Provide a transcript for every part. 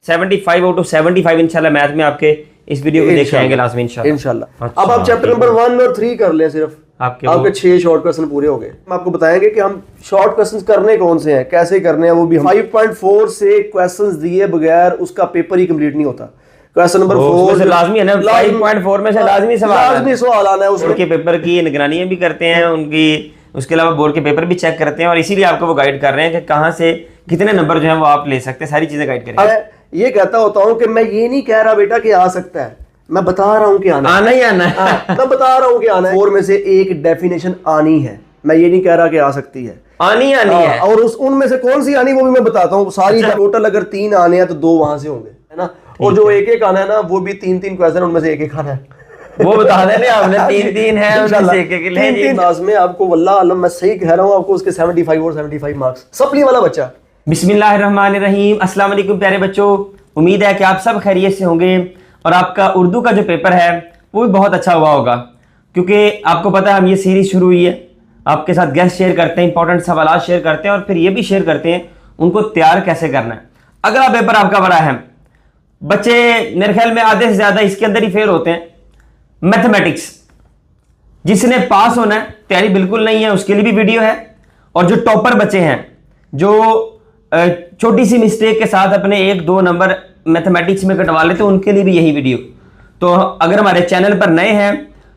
75 out of 75 इंशाल्लाह math में आपके इस वीडियो को देख के आएंगे लास्ट में इंशाल्लाह। अब आप चैप्टर नंबर 1 और 3 कर लें, सिर्फ आपके 6 शॉर्ट क्वेश्चन पूरे हो गए। हम आपको बताएंगे कि हम शॉर्ट क्वेश्चन करने कौन से हैं, कैसे करने हैं, वो भी 5.4 से क्वेश्चंस दिए बगैर उसका पेपर ही कंप्लीट नहीं होता। क्वेश्चन नंबर 4 से लाजमी है ना, 5.4 में से लाजमी सवाल आना है। उसके पेपर की निगरानी भी करते हैं उनकी, उसके अलावा बोर्ड के पेपर भी चेक करते हैं और इसीलिए आपको वो गाइड कर रहे हैं कि कहाँ से कितने नंबर जो है वो आप ले सकते हैं, सारी चीजें गाइड करें। मैं ये कहता होता हूँ कि मैं ये नहीं कह रहा बेटा कि आ सकता है, मैं बता रहा हूँ कि आना ही आना है। मैं बता रहा हूँ कि आना है। 4 में से एक डेफिनेशन आनी है, मैं ये नहीं कह रहा कि आ सकती है, आनी है। और उनमें से कौन सी आनी वो भी मैं बताता हूँ। सारी टोटल अगर 3 आने हैं तो 2 वहां से होंगे, है ना। और जो एक आना है ना, वो भी 3 क्वेश्चन, उनमें से एक आना है, वो बता देने आपने। 3 है उनमें से एक ले जी। क्लास में आपको वल्लाह आलम मैं सही कह रहा हूँ, आपको उसके 75 और 75 मार्क्स। सप्ली वाला बच्चा। बिस्मिल्लाहिर्रहमानिर्रहीम। अस्सलाम वालेकुम प्यारे बच्चों, उम्मीद है कि आप सब खैरियत से होंगे और आपका उर्दू का जो पेपर है वो भी बहुत अच्छा हुआ होगा, क्योंकि आपको पता है हम ये सीरीज शुरू हुई है, आपके साथ गेस्ट शेयर करते हैं, इंपॉर्टेंट सवाल शेयर करते हैं और फिर ये भी शेयर करते हैं उनको तैयार कैसे करना है। अगला पेपर आपका बड़ा अहम, बच्चे मेरे ख्याल में आधे से ज्यादा इसके अंदर ही फेल होते हैं, मैथमेटिक्स। जिसने पास होना है, तैयारी बिल्कुल नहीं है, उसके लिए भी वीडियो है। और जो टॉपर बच्चे हैं, जो छोटी सी मिस्टेक के साथ अपने 1-2 नंबर मैथमेटिक्स में कटवा लेते हैं, उनके लिए भी यही वीडियो। तो अगर हमारे चैनल पर नए हैं,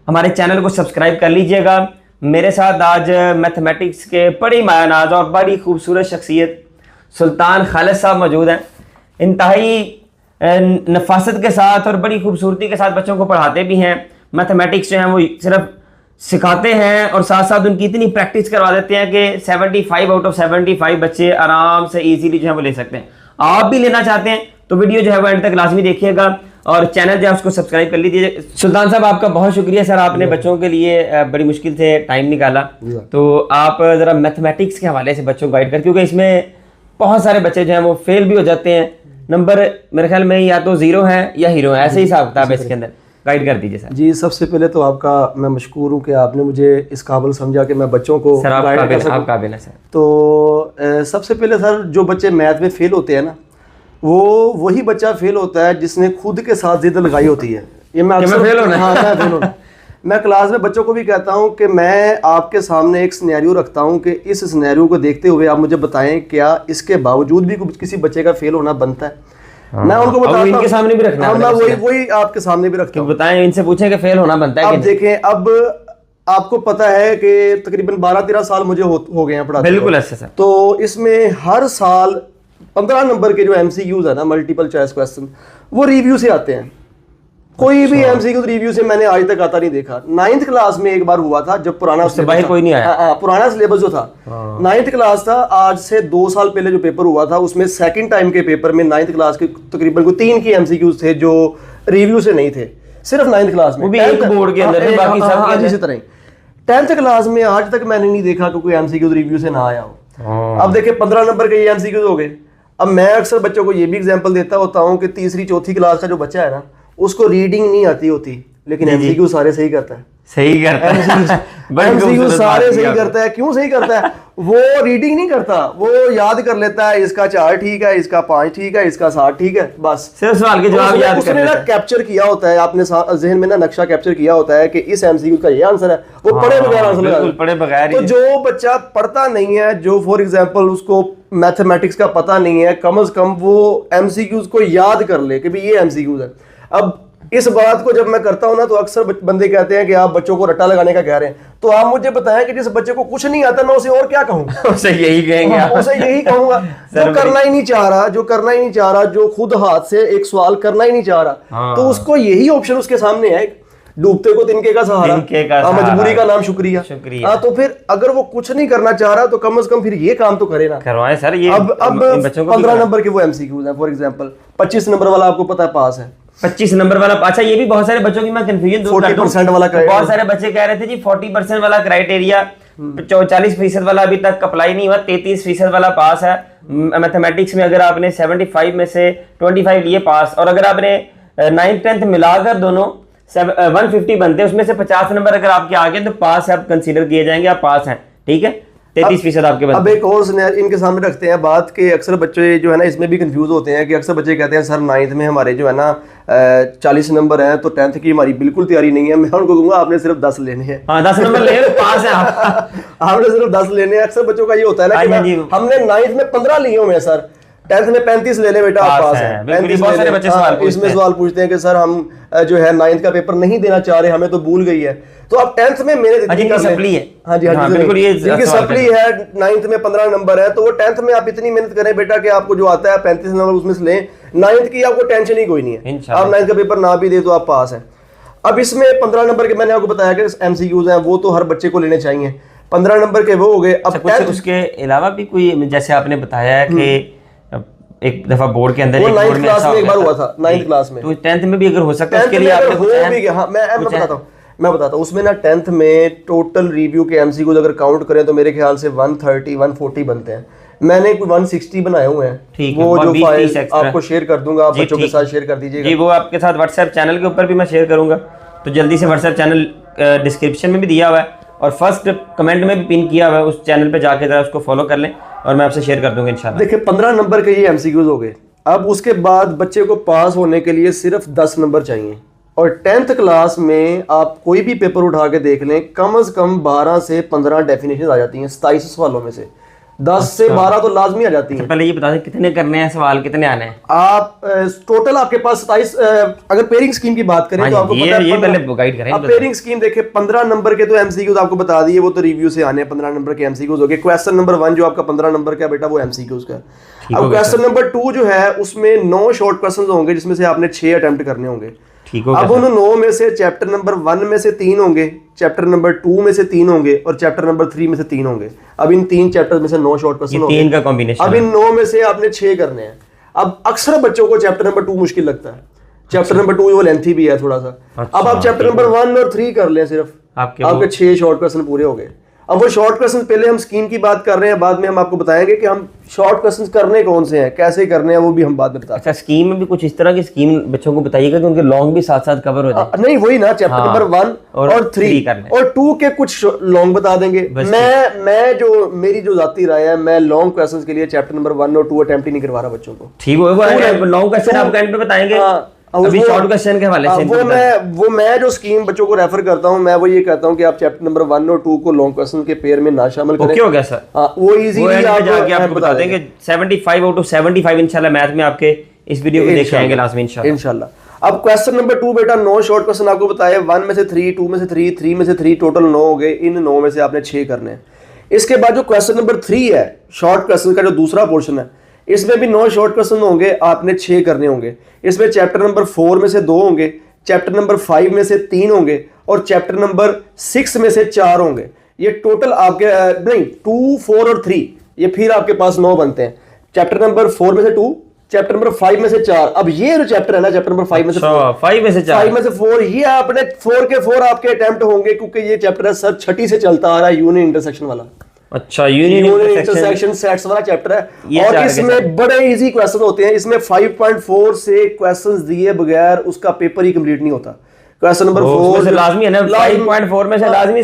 हमारे चैनल को सब्सक्राइब कर लीजिएगा। मेरे साथ आज मैथमेटिक्स के बड़ी मायानाज और बड़ी खूबसूरत शख्सियत सुल्तान खालिद साहब मौजूद हैं। इंतहाई नफासत के साथ और बड़ी खूबसूरती के साथ बच्चों को पढ़ाते भी हैं। मैथमेटिक्स जो है वो सिर्फ सिखाते हैं और साथ साथ उनकी इतनी प्रैक्टिस करवा देते हैं कि 75 आउट ऑफ 75 बच्चे आराम से इजीली जो है वो ले सकते हैं। आप भी लेना चाहते हैं तो वीडियो जो है वो एंड तक लाजमी देखिएगा और चैनल जो है उसको सब्सक्राइब कर लीजिए। सुल्तान साहब आपका बहुत शुक्रिया सर, आपने बच्चों के लिए बड़ी मुश्किल से टाइम निकाला। तो आप ज़रा मैथमेटिक्स के हवाले से बच्चों को गाइड कर, क्योंकि इसमें बहुत सारे बच्चे जो हैं वो फेल भी हो जाते हैं। नंबर मेरे ख्याल में या तो 0 है या हीरो है, ऐसे ही हिसाब किताब है इसके अंदर। गाइड कर दीजिए सर। जी, सबसे पहले तो आपका मैं मशकूर हूँ कि आपने मुझे इस काबिल समझा कि मैं बच्चों को गाइड कर सकूं। आप काबिल हैं सर। तो सबसे पहले सर, जो बच्चे मैथ में फेल होते हैं ना, वो वही बच्चा फेल होता है जिसने खुद के साथ जिद लगाई होती है। ये मैं फेल होना। हाँ, मैं फेल होना। मैं क्लास में बच्चों को भी कहता हूँ कि मैं आपके सामने एक सिनेरियो रखता हूँ कि इस सिनेरियो को देखते हुए आप मुझे बताएं क्या इसके बावजूद भी किसी बच्चे का फेल होना बनता है। मैं उनको बताता हूँ, इनके सामने भी रखना है, मैं वही आपके सामने भी रखता हूँ। बताएं, इनसे पूछें कि फेल होना बनता है। अब देखें, अब आपको पता है कि तकरीबन 12-13 साल मुझे हो गए हैं पढ़ाते। बिल्कुल ऐसे सर। तो इसमें हर साल 15 नंबर के जो MCQs है ना, मल्टीपल चॉइस क्वेश्चन, वो रिव्यू से आते हैं। कोई भी MCQ रिव्यू से मैंने आज तक आता नहीं देखा। 9th क्लास में एक बार हुआ था, जब पुराना कोई नहीं आया। पुराना सिलेबस जो था, 9th क्लास था, आज से 2 साल पहले जो पेपर हुआ था, उसमें सेकंड टाइम के पेपर में 9th क्लास के तकरीबन को 3 की MCQs थे जो रिव्यू से नहीं थे, सिर्फ 9th क्लास में। वो भी एक बोर्ड के अंदर, बाकी सब इसी तरह। 10th क्लास में आज तक मैंने नहीं देखा कि कोई MCQ रिव्यू से ना आया हो। अब देखिए 15 नंबर के ये MCQ हो गए। अब मैं अक्सर बच्चों को ये भी एग्जांपल देता होता हूँ कि 3री-4थी क्लास का जो बच्चा है ना, उसको रीडिंग नहीं आती होती, लेकिन MCQ सारे सही करता है। सही करता है। MCQ सारे सही करता है। क्यों सही करता है? वो रीडिंग नहीं करता, वो याद कर लेता है, इसका 4 ठीक है, इसका 5 ठीक है, इसका 7 ठीक है, बस सिर्फ सवाल के जवाब याद कर लेता है। कैप्चर किया होता है, आपने जहन में ना नक्शा कैप्चर किया होता है कि इस MCQ का ये आंसर है, वो पढ़े बगैर आंसर लगा, पढ़े बगैर। तो जो बच्चा पढ़ता नहीं है, जो फॉर एग्जांपल उसको मैथमेटिक्स का पता नहीं है, कम से कम वो MCQs को याद कर ले कि भाई ये MCQs है। अब इस बात को जब मैं करता हूं ना, तो अक्सर बंदे कहते हैं कि आप बच्चों को रट्टा लगाने का कह रहे हैं। तो आप मुझे बताएं कि जिस बच्चे को कुछ नहीं आता, मैं उसे और क्या कहूं? उसे यही कहेंगे। उसे यही कहूंगा जो करना ही नहीं चाह रहा, जो खुद हाथ से एक सवाल करना ही नहीं चाह रहा, तो उसको यही ऑप्शन उसके सामने है, डूबते को तिनके का सहारा, मजबूरी का नाम शुक्रिया। तो फिर अगर वो कुछ नहीं करना चाह रहा, तो कम से कम फिर ये काम तो करे ना, करवाएं सर। ये अब 15 नंबर के वो MCQs हैं। फॉर एग्जांपल 25 नंबर वाला आपको पता है पास है, 25 नंबर वाला। अच्छा, ये भी बहुत सारे बच्चों की मैं कंफ्यूजन दूर कर दूं। 40% वाला, बहुत सारे बच्चे कह रहे थे जी 40% वाला क्राइटेरिया, 40% वाला अभी तक अप्लाई नहीं हुआ, 33% वाला पास है। मैथमेटिक्स में अगर आपने 75 में से 25 लिए पास, और अगर आपने 9th 10th मिलाकर दोनों 150 बनते हैं, उसमें से 50 नंबर अगर आपके आ गए तो पास है, आप कंसीडर किए जाएंगे, आप पास हैं। ठीक है, 33% आपके अब एक और इनके सामने रखते हैं बात कि अक्सर बच्चे जो है ना इसमें भी कंफ्यूज होते हैं कि अक्सर बच्चे कहते हैं सर 9th में हमारे जो है ना 40 नंबर हैं तो 10th की हमारी बिल्कुल तैयारी नहीं है। मैं उनको कहूँगा आपने सिर्फ 10 लेने हैं। हाँ 10 नंबर ले पास है आप। आपने सिर्फ 10 लेने हैं। अक्सर बच्चों का ये होता है ना कि हमने 9th में 15 लिए हुए हैं सर, 10th में 35 ले ले बेटा आप पास है। 35 बहुत सारे बच्चे सवाल पूछते हैं। इसमें सवाल पूछते हैं कि सर हम जो है 9th का पेपर नहीं देना चाह रहे, हमें तो भूल गई है। तो आप 10th में मेरे जिनकी सप्ली है, हाँ जी हाँ जी बिल्कुल, ये जिनकी सप्ली है 9th में 15 नंबर है तो वो 10th में आप इतनी मेहनत करें बेटा कि आपको जो आता है 35 नंबर उसमें से लें। 9th की आपको टेंशन ही कोई नहीं है, आप 9th का पेपर ना भी दे तो आप पास हैं। अब इसमें 15 नंबर के मैंने आपको बताया कि MCQs हैं, वो तो हर बच्चे को लेने चाहिए। 15 नंबर के वो हो गए। अब उसके अलावा भी कोई, जैसे आपने बताया है कि एक दफा बोर्ड के अंदर 9th क्लास में एक बार हुआ था, 9th क्लास में, तो 10th में भी अगर हो सकता है उसके लिए आपने कुछ मैं बताता हूँ उसमें ना 10th में टोटल रिव्यू के MCQs अगर काउंट करें तो मेरे ख्याल से 130 140 बनते हैं। मैंने 160 बनाए हुए हैं, वो जो फाइल आपको शेयर कर दूंगा, आप बच्चों के साथ शेयर कर दीजिएगा जी। वो आपके साथ व्हाट्सएप चैनल के ऊपर भी मैं शेयर करूंगा, तो जल्दी से व्हाट्सएप चैनल डिस्क्रिप्शन में भी दिया हुआ है और फर्स्ट कमेंट में भी पिन किया हुआ है, उस चैनल पे जाके जरा उसको फॉलो कर लें और मैं आपसे शेयर कर दूंगा इंशाल्लाह। देखिए 15 नंबर के ये MCQs हो गए। अब उसके बाद बच्चे को पास होने के लिए सिर्फ 10 नंबर चाहिए और 10th क्लास में आप कोई भी पेपर उठा के देख लें, कम से कम 12 से 15 डेफिनेशन आ जाती हैं 27 सवालों में से। 10 से 12 तो लाजमी आ जाती है। पहले ये बता दें कितने करने हैं सवाल, कितने आने हैं? आप टोटल आपके पास 27, अगर पेयरिंग स्कीम की बात करें तो आपको पता है, ये पहले गाइड करें। अब पेयरिंग स्कीम देखें, 15 नंबर के तो MCQs आपको बता दिए, वो तो रिव्यू से आने हैं। 15 नंबर के MCQs हो गए। क्वेश्चन नंबर 1 जो आपका 15 नंबर का बेटा वो MCQs का। अब क्वेश्चन नंबर 2 जो है उसमें 9 शॉर्ट क्वेश्चन होंगे जिसमें से आपने 6 अटेम्प्ट करने होंगे। अब उन 9 में से चैप्टर नंबर 1 में से 3 होंगे, चैप्टर नंबर 2 में से 3 होंगे और चैप्टर नंबर 3 में से 3 होंगे। अब इन 3 चैप्टर में से 9 शॉर्ट क्वेश्चन होंगे, 3 का कॉम्बिनेशन। अब इन 9 में से आपने 6 करने हैं। अब अक्सर बच्चों को चैप्टर नंबर 2 मुश्किल लगता है, चैप्टर नंबर 2 वो लेंथी भी है थोड़ा सा। अब आप चैप्टर नंबर 1 और 3 कर लें, सिर्फ आपके 6 शॉर्ट क्वेश्चन पूरे हो गए। अब वो शॉर्ट क्वेश्चन, पहले हम स्कीम की बात कर रहे हैं, बाद में हम आपको बताएंगे कि हम शॉर्ट क्वेश्चन करने कौन से हैं, कैसे करने हैं, वो भी हम बाद में बताते हैं। अच्छा, स्कीम में भी कुछ इस तरह की स्कीम बच्चों को बताइएगा कि उनके लॉन्ग भी साथ साथ कवर हो जाए। नहीं वही ना, चैप्टर नंबर 1 और 3 और 2 के कुछ लॉन्ग बता देंगे। मैं जो मेरी जो जाती राय है, मैं लॉन्ग क्वेश्चंस के लिए चैप्टर नंबर 1 और 2 अटेम्प्ट ही नहीं करवा रहा बच्चों को। ठीक है, लॉन्ग क्वेश्चन आप एंड पे बताएंगे, अभी शॉर्ट क्वेश्चन के हवाले से वो मैं जो स्कीम बच्चों को रेफर करता हूं, मैं वो ये कहता हूं कि आप चैप्टर नंबर 1 और 2 को लॉन्ग क्वेश्चन के पेयर में ना शामिल करें। ओके हो गया सर। वो इजीली आपको बता देंगे 75 आउट ऑफ 75 इंशाल्लाह मैथ में आपके इस वीडियो को देख आएंगे लास्ट में इंशाल्लाह। अब क्वेश्चन नंबर 2 बेटा 9 शॉर्ट क्वेश्चन आपको बताए, 1 में से 3, 2 में से 3, 3 में से 3, टोटल 9 हो गए। इन 9 में से आपने 6 करने हैं। इसके बाद जो क्वेश्चन नंबर 3 है, शॉर्ट क्वेश्चन का जो दूसरा पोर्शन है, इसमें भी 9 शॉर्ट क्वेश्चन होंगे, आपने 6 करने होंगे। इसमें चैप्टर नंबर 4 में से 2 होंगे, चैप्टर नंबर 5 में से 3 होंगे और चैप्टर नंबर 6 में से 4 होंगे। ये टोटल आपके नहीं 2, 4 और 3, ये फिर आपके पास 9 बनते हैं। चैप्टर नंबर 4 में से 2, चैप्टर नंबर 5 में से 4। अब ये जो चैप्टर है ना, चैप्टर नंबर 5 में से 4, 5 में से 4, ये आपने 4 के 4 आपके अटेम्प्ट होंगे, क्योंकि ये चैप्टर है सर 6ठी से चलता आ रहा है, यूनियन इंटरसेक्शन वाला। अच्छा, यूनियन इंटरसेक्शन सेट्स वाला चैप्टर है और इसमें बड़े इजी क्वेश्चन होते हैं। इसमें 5.4 से क्वेश्चंस दिए बगैर उसका पेपर ही कंप्लीट नहीं होता। क्वेश्चन नंबर 4 लाजमी है ना, 5.4 में से लाजमी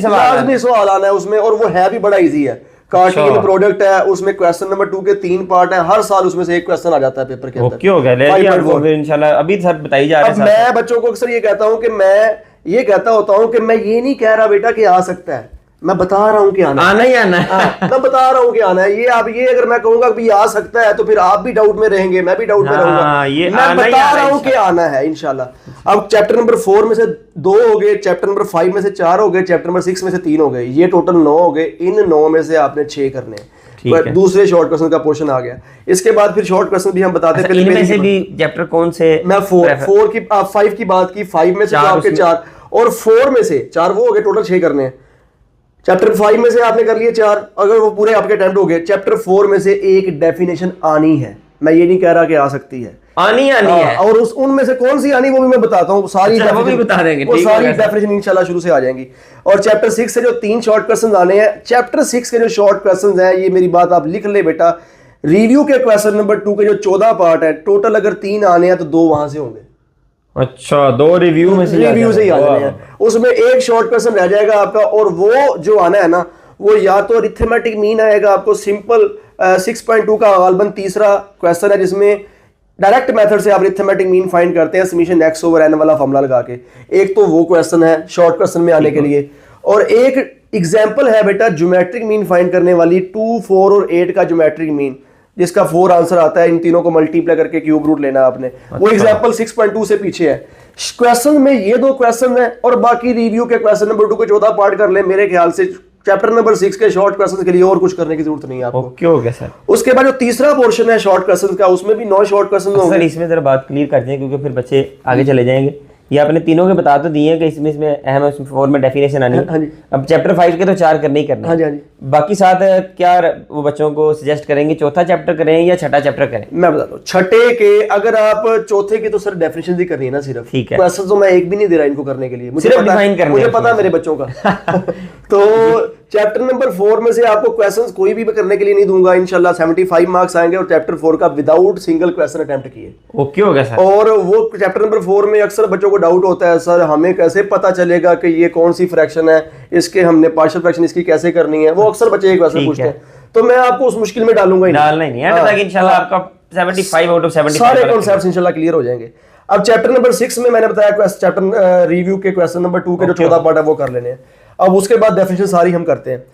सवाल आना है उसमें, और वो है भी बड़ा इजी है। कार्टेशियन प्रोडक्ट है, उसमें क्वेश्चन नंबर 2 के 3 पार्ट हैं, हर साल उसमें से एक क्वेश्चन आ जाता है पेपर के अंदर। ओके हो गया इंशाल्लाह। अभी सर बताइए जा रहा है। मैं बच्चों को अक्सर ये कहता हूं कि मैं ये कहता होता हूं कि मैं ये नहीं कह रहा बेटा कि आ सकता है, मैं बता रहा हूं कि आना ही आना है। मैं बता रहा हूं कि आना है। ये आप ये अगर मैं कहूंगा कि आ सकता है तो फिर आप भी डाउट में रहेंगे, मैं भी डाउट में रहूंगा। मैं बता रहा हूं कि आना है इंशाल्लाह। अब चैप्टर नंबर 4 में से 2 हो गए, चैप्टर नंबर 5 में से 4 हो गए, चैप्टर नंबर 6 में से 3 हो गए, ये टोटल 9 हो गए। इन 9 में से आपने 6 करने हैं। दूसरे शॉर्ट क्वेश्चन का पोर्शन आ गया। इसके बाद फिर शॉर्ट क्वेश्चन भी हम बताते हैं। इनमें से भी चैप्टर कौन से? मैं 4 की 5 की बात की, 5 में से आपके 4 और 4 में से 4 वो हो गए, टोटल 6 करने हैं। चैप्टर 5 में से आपने कर लिए 4, अगर वो पूरे आपके अटेम्प्ट हो गए। चैप्टर 4 में से एक डेफिनेशन आनी है, मैं ये नहीं कह रहा कि आ सकती है, आनी है। और उनमें से कौन सी आनी वो भी मैं बताता हूँ, सारी वो भी बता देंगे, वो सारी डेफिनेशन इंशाल्लाह शुरू से आ जाएंगी। और चैप्टर 6 से जो 3 शॉर्ट क्वेश्चन आने हैं, चैप्टर 6 के जो शॉर्ट क्वेश्चन हैं, ये मेरी बात आप लिख ले बेटा, रिव्यू के क्वेश्चन नंबर 2 के जो 14 पार्ट है, टोटल अगर 3 आने हैं तो 2 वहां से होंगे। अच्छा, 2 रिव्यू में से ही आ जाने हैं। उसमें एक शॉर्ट क्वेश्चन रह जाएगा आपका, और वो जो आना है ना, वो या तो अरिथमेटिक मीन आएगा आपको, सिंपल 6.2 का गालबन तीसरा क्वेश्चन है जिसमें डायरेक्ट मेथड से आप अरिथमेटिक मीन फाइंड करते हैं समीशन x ओवर n वाला फॉर्मूला लगा के। एक तो वो क्वेश्चन है शॉर्ट क्वेश्चन में आने के लिए, और एक एग्जांपल है बेटा ज्योमेट्रिक मीन फाइंड करने वाली 2, 4 और 8 का ज्योमेट्रिक मीन, जिसका 4 आंसर आता है। इन तीनों को मल्टीप्लाई करके क्यूब रूट लेना आपने। वो एग्जांपल 6.2 से पीछे है। क्वेश्चन में ये 2 क्वेश्चन है, और बाकी रिव्यू के क्वेश्चन नंबर 2 के 14 पार्ट कर ले। मेरे ख्याल से चैप्टर नंबर 6 के शॉर्ट क्वेश्चन के लिए और कुछ करने की जरूरत नहीं है आपको। ओके हो गया सर। उसके बाद जो तीसरा पोर्शन है शॉर्ट क्वेश्चन का, उसमें भी 9 शॉर्ट क्वेश्चन होंगे। सर इसमें जरा बात क्लियर करते हैं क्योंकि फिर बच्चे आगे चले जाएंगे। ये आपने तीनों के बता तो दिए हैं कि इसमें अहम 4 में डेफिनेशन आनी है। अब चैप्टर 5 के तो 4 करने ही करने। हाँ जी, हाँ जी। बाकी 7 क्या वो बच्चों को सजेस्ट करेंगे चौथा चैप्टर करें या छठा चैप्टर करें? मैं बता दूं, छठे के अगर आप चौथे की तो सर डेफिनेशन ही करनी है ना सिर्फ। ठीक है। क्वेश्चन तो मैं एक भी नहीं दे रहा इनको करने के लिए, सिर्फ डिफाइन करने मुझे पता है मेरे बच्चों का। तो चैप्टर नंबर 4 में से आपको क्वेश्चंस कोई भी करने के लिए नहीं दूंगा। इंशाल्लाह 75 मार्क्स आएंगे, और चैप्टर 4 का विदाउट सिंगल क्वेश्चन अटेम्प्ट किए। ओके हो गया सर। और वो चैप्टर नंबर 4 में अक्सर बच्चों को डाउट होता है, सर हमें कैसे पता चलेगा कि ये कौन सी फ्रैक्शन है, इसके हमने पार्शियल फ्रैक्शन इसकी कैसे करनी है। वो अक्सर बच्चे एक क्वेश्चन पूछते हैं, तो मैं आपको उस मुश्किल में डालूंगा ही डालना ही नहीं है ताकि इंशाल्लाह आपका 75 आउट ऑफ 75 सारे कॉन्सेप्ट्स इंशाल्लाह क्लियर हो जाएंगे। अब चैप्टर नंबर 6 में मैंने बताया चैप्टर रिव्यू के क्वेश्चन नंबर 2 के जो 14 पार्ट है वो कर लेने हैं। अब उसके बाद डेफिनेशन सारी हम करते हैं।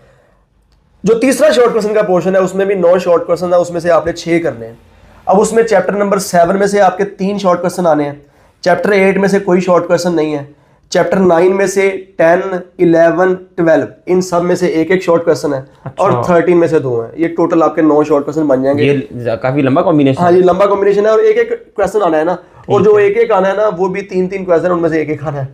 जो तीसरा शॉर्ट क्वेश्चन का पोर्शन है उसमें भी 9 शॉर्ट क्वेश्चन है, उसमें से आपने 6 करने हैं। अब उसमें चैप्टर नंबर 7 में से आपके 3 शॉर्ट क्वेश्चन आने हैं। चैप्टर 8 में से कोई शॉर्ट क्वेश्चन नहीं है। चैप्टर 9 में से 10, 11, 12 इन सब में से एक शॉर्ट क्वेश्चन है। अच्छा। और 13 में से 2 हैं। ये टोटल आपके 9 शॉर्ट क्वेश्चन बन जाएंगे। ये काफी लंबा कॉम्बिनेशन। हाँ जी, लंबा कॉम्बिनेशन है, और एक क्वेश्चन आना है ना, और जो एक आना है ना वो भी 3 क्वेश्चन, उनमें से एक आना है।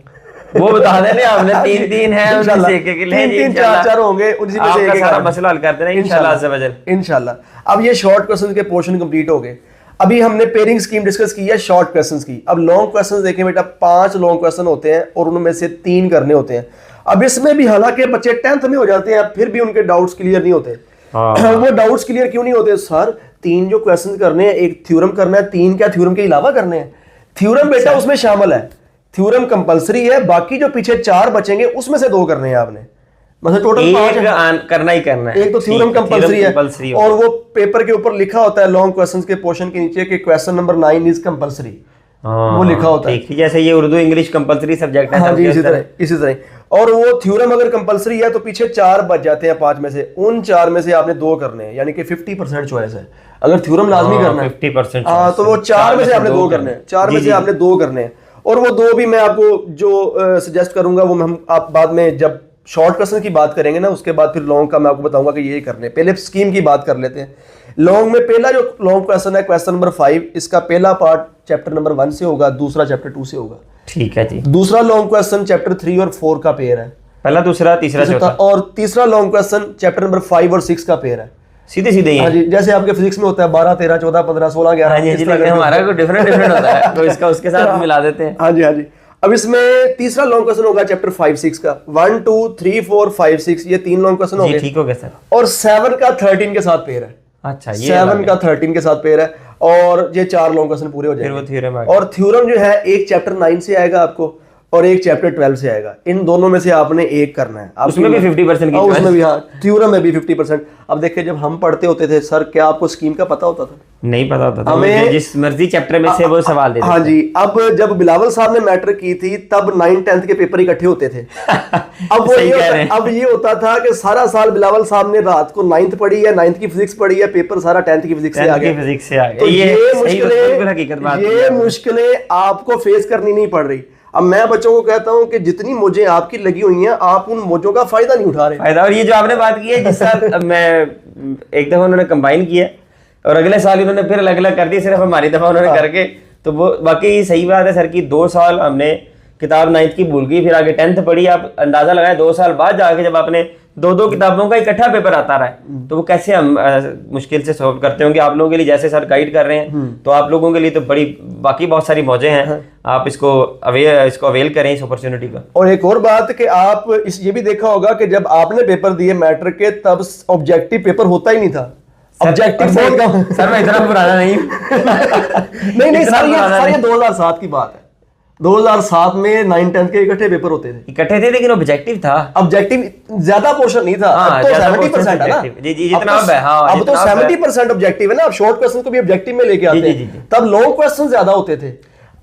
वो बता देने आपने 3 है, उनमें से एक के लिए 3 4 होंगे, उसी में से एक सारा मसला हल कर देना इंशाल्लाह। इंशाल्लाह। अब ये शॉर्ट क्वेश्चन के पोर्शन कंप्लीट हो गए। अभी हमने पेयरिंग स्कीम डिस्कस की है शॉर्ट क्वेश्चंस की। अब लॉन्ग क्वेश्चंस देखें बेटा, 5 लॉन्ग क्वेश्चन होते हैं और उनमें से 3 करने होते हैं। अब इसमें भी हालांकि बच्चे 10th में हो जाते हैं, फिर भी उनके डाउट्स क्लियर नहीं होते। वो डाउट्स क्लियर क्यों नहीं होते? सर 3 जो क्वेश्चन करने हैं, एक थ्योरम करना है, 3 क्या थ्योरम के अलावा करने हैं? थ्योरम बेटा उसमें शामिल है, थ्योरम कंपलसरी है, बाकी जो पीछे 4 बचेंगे उसमें से 2 करने हैं आपने। मतलब टोटल 5 करना ही करना है। एक तो थ्योरम कंपलसरी है, और वो पेपर के ऊपर लिखा होता है लॉन्ग क्वेश्चंस के पोर्शन के नीचे कि क्वेश्चन नंबर 9 इज कंपलसरी, वो लिखा होता है। जैसे ये उर्दू इंग्लिश कंपलसरी सब्जेक्ट है। हाँ जी, इसी तरह। और वो थ्योरम अगर कंपलसरी है तो पीछे 4 बच जाते हैं 5 में से। उन 4 में से आपने 2 करने हैं, यानी कि 50% चॉइस है। अगर थ्योरम लाजमी करना है 50%, हाँ, तो वो 4 में से आपने 2 करने हैं। 4 में से आपने 2 करने हैं, और वो 2 भी मैं आपको जो सजेस्ट करूंगा वो हम आप बाद में जब शॉर्ट क्वेश्चन की बात करेंगे ना, उसके बाद फिर लॉन्ग का मैं आपको बताऊंगा कि ये करने। पहले स्कीम की बात कर लेते हैं। लॉन्ग में पहला जो लॉन्ग क्वेश्चन है क्वेश्चन नंबर 5, इसका पहला पार्ट चैप्टर नंबर 1 से होगा, दूसरा चैप्टर 2 से होगा। ठीक है जी। दूसरा लॉन्ग क्वेश्चन चैप्टर 3 और 4 का पेयर है, पहला दूसरा तीसरा चौथा। और तीसरा लॉन्ग क्वेश्चन चैप्टर नंबर 5 और 6 का पेयर है। सीधे सीधे ही। हाँ जी, जैसे आपके फिजिक्स में होता है 12, 13, 14, 15, 16, 11। हमारा कोई डिफरेंट होता है तो इसका उसके साथ मिला देते हैं। हाँ जी, हाँ जी। अब इसमें तीसरा लॉन्ग क्वेश्चन होगा चैप्टर 5, 6 का। 1, 2, 3, 4, 5, 6 ये 3 लॉन्ग क्वेश्चन होंगे। ठीक हो गया सर। और 7 का 13 के साथ पेयर है। अच्छा, ये 7 का 13 के साथ पेयर है, और ये 4 लॉन्ग क्वेश्चन पूरे हो जाएंगे। फिर वो थ्योरम आ गया। और थ्योरम जो है एक चैप्टर 9 से आएगा आपको, और एक चैप्टर 12 से आएगा। इन दोनों में से आपने एक करना है। उसमें भी 50% की, उसमें भी, हाँ, थ्योरम में भी 50%। अब देखिए जब हम पढ़ते होते थे सर, क्या आपको स्कीम का पता होता था? नहीं पता होता था। हमें जिस मर्जी चैप्टर में से वो सवाल देते थे। हाँ जी। अब जब बिलावल साहब ने मैटर की थी तब 9, 10th के पेपर इकट्ठे होते थे। अब ये होता था कि सारा साल बिलावल साहब ने रात को 9th पढ़ी है, 9th की फिजिक्स पढ़ी है, पेपर सारा 10th की फिजिक्स से आ गया। तो ये मुश्किलें आपको फेस करनी नहीं पड़ रही। अब मैं बच्चों को कहता हूं कि जितनी मौजें आपकी लगी हुई हैं, आप उन मौजों का फायदा नहीं उठा रहे। और ये जो आपने बात की है, जिस साल मैं एक दफा उन्होंने कंबाइन किया और अगले साल उन्होंने फिर अलग अलग कर दी, सिर्फ हमारी दफा उन्होंने करके, तो वो बाकी सही बात है सर की। 2 साल हमने किताब 9th की भूल गई, फिर आगे 10th पढ़ी। आप अंदाजा लगाए 2 साल बाद जाके जब आपने 2 किताबों का इकट्ठा पेपर आता रहा है, तो वो कैसे हम मुश्किल से सॉल्व करते होंगे। आप लोगों के लिए जैसे सर गाइड कर रहे हैं, तो आप लोगों के लिए तो बड़ी बाकी बहुत सारी मौजें हैं। आप इसको अवेल करें इस अपॉर्चुनिटी का। और एक और बात कि आप ये भी देखा होगा कि जब आपने पेपर दिए मैट्रिक के, तब ऑब्जेक्टिव पेपर होता ही नहीं था। ऑब्जेक्टिव बहुत कम। सर मैं इतना पुराना नहीं नहीं सर, ये 2007 की बात है। 2007 में 9-10 के इकट्ठे पेपर होते थे। इकट्ठे थे लेकिन ऑब्जेक्टिव था, ऑब्जेक्टिव ज्यादा पोर्शन नहीं था। हाँ, अब तो ज्यादा 70% है ना। objective। जी जी, जितना अब है, हाँ, अब तो जितना अब है। 70% ऑब्जेक्टिव है ना। अब शॉर्ट क्वेश्चन को भी ऑब्जेक्टिव में लेके आते जी, जी, हैं, जी। तब लॉन्ग क्वेश्चन ज्यादा होते थे।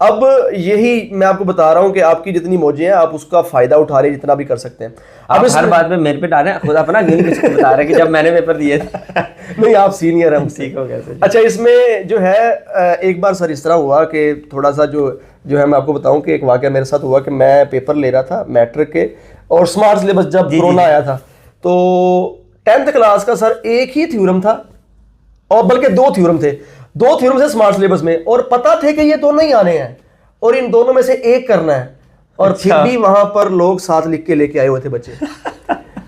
अब यही मैं आपको बता रहा हूं कि आपकी जितनी मौजें हैं आप उसका फायदा उठा रहे हैं, जितना भी कर सकते हैं। आप हर बात में मेरे पे डाल रहे हैं, खुद अपना गिन किसको बता रहे हैं कि जब मैंने पेपर दिए थे। नहीं, आप सीनियर हैं, सीखो कैसे। अच्छा, इसमें जो है एक बार सर इस तरह हुआ कि थोड़ा सा जो है मैं आपको बताऊं कि एक वाकया मेरे साथ हुआ कि मैं पेपर ले रहा था मैट्रिक के, और स्मार्ट सिलेबस जब कोरोना आया था, तो 10th क्लास का सर एक ही थ्योरम था, और बल्कि 2 थ्योरम थे, 2 थ्योरम से स्मार्ट सिलेबस में, और पता थे कि ये दोनों ही आने हैं और इन दोनों में से एक करना है, और फिर भी वहां पर लोग साथ लिख के लेके आए हुए थे बच्चे।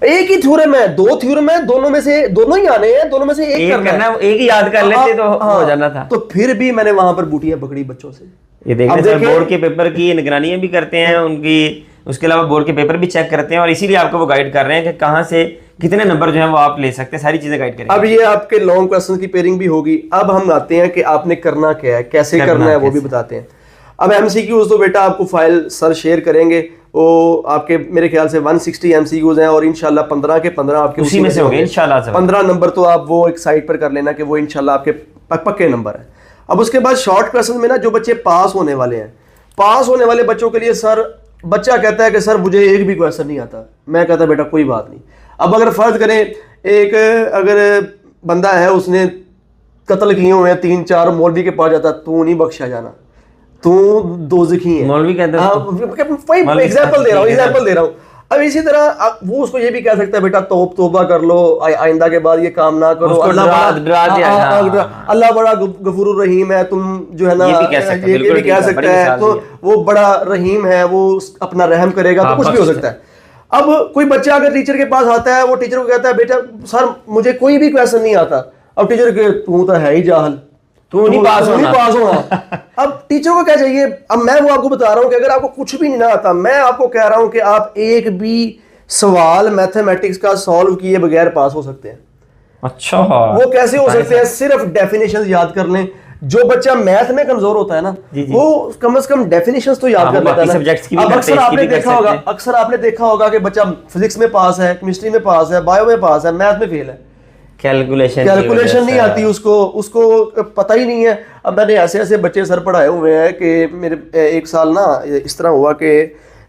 एक ही थ्योरम है, 2 थ्योरम है, दोनों में से दोनों ही आने हैं, दोनों में से एक करना है, एक ही याद कर लेते तो हो जाना था। तो फिर भी मैंने वहां पर बूटियां पकड़ी बच्चों से। ये देखिए सर, बोर्ड के पेपर की निगरानियां भी करते हैं उनकी, उसके अलावा बोर्ड के पेपर भी चेक करते हैं, और इसीलिए आपको वो गाइड कर रहे हैं कि कहाँ से कितने नंबर जो है वो आप ले सकते हैं, सारी चीजें गाइड करेंगे। अब ये आपके लॉन्ग क्वेश्चन की पेयरिंग भी होगी। अब हम आते हैं कि आपने करना क्या है, कैसे करना है, वो भी बताते हैं। अब एमसीक्यूज तो बेटा आपको फाइल सर शेयर करेंगे, वो आपके मेरे ख्याल से 160 एमसीक्यूज हैं, और इंशाल्लाह 15 के 15 आपके उसी में से होंगे इंशाल्लाह। 15 नंबर तो आप वो एक साइड पर कर लेना कि वो इंशाल्लाह आपके पक्के नंबर है। अब उसके बाद शॉर्ट क्वेश्चन में ना जो बच्चे पास होने वाले हैं, पास होने वाले बच्चों के लिए सर, बच्चा कहता है कि सर मुझे एक भी क्वेश्चन नहीं आता, मैं कहता बेटा कोई बात नहीं। अब अगर फर्ज करें एक अगर बंदा है उसने कत्ल किए हुए हैं 3-4, मौलवी के पास जाता, तू नहीं बख्शा जाना, तू दोज़खी है, मौलवी कहते हैं, एग्जाम्पल दे रहा हूँ। अब इसी तरह वो उसको ये भी कह सकता है बेटा तौबा कर लो, आइंदा के बाद ये काम ना करो, अल्लाह बड़ा गफूर रहीम है, तुम जो है ना ये भी कह सकता है, तो वो बड़ा रहीम है, वो अपना रहम करेगा, तो कुछ भी हो सकता है। अब कोई बच्चा अगर टीचर के पास आता है, वो टीचर को कहता है बेटा सर मुझे कोई भी क्वेश्चन नहीं आता, अब टीचर के तू तो है ही जाहल, तू नहीं पास होना। अब टीचर को क्या चाहिए? अब मैं वो आपको बता रहा हूं कि अगर आपको कुछ भी नहीं ना आता, मैं आपको कह रहा हूं कि आप एक भी सवाल मैथमेटिक्स का सॉल्व किए बगैर पास हो सकते हैं। अच्छा, वो कैसे हो सकते हैं? सिर्फ डेफिनेशंस याद कर लें। जो बच्चा मैथ में कमजोर होता है ना, वो कम से कम डेफिनेशंस तो याद कर लेता है ना। अब अक्सर आपने देखा होगा कि बच्चा फिजिक्स में पास है, केमिस्ट्री में पास है, बायो में पास है, मैथ में फेल है, कैलकुलेशन नहीं आती उसको पता ही नहीं है। अब मैंने ऐसे बच्चे सर पढ़ाए हुए हैं कि मेरे एक साल ना इस तरह हुआ कि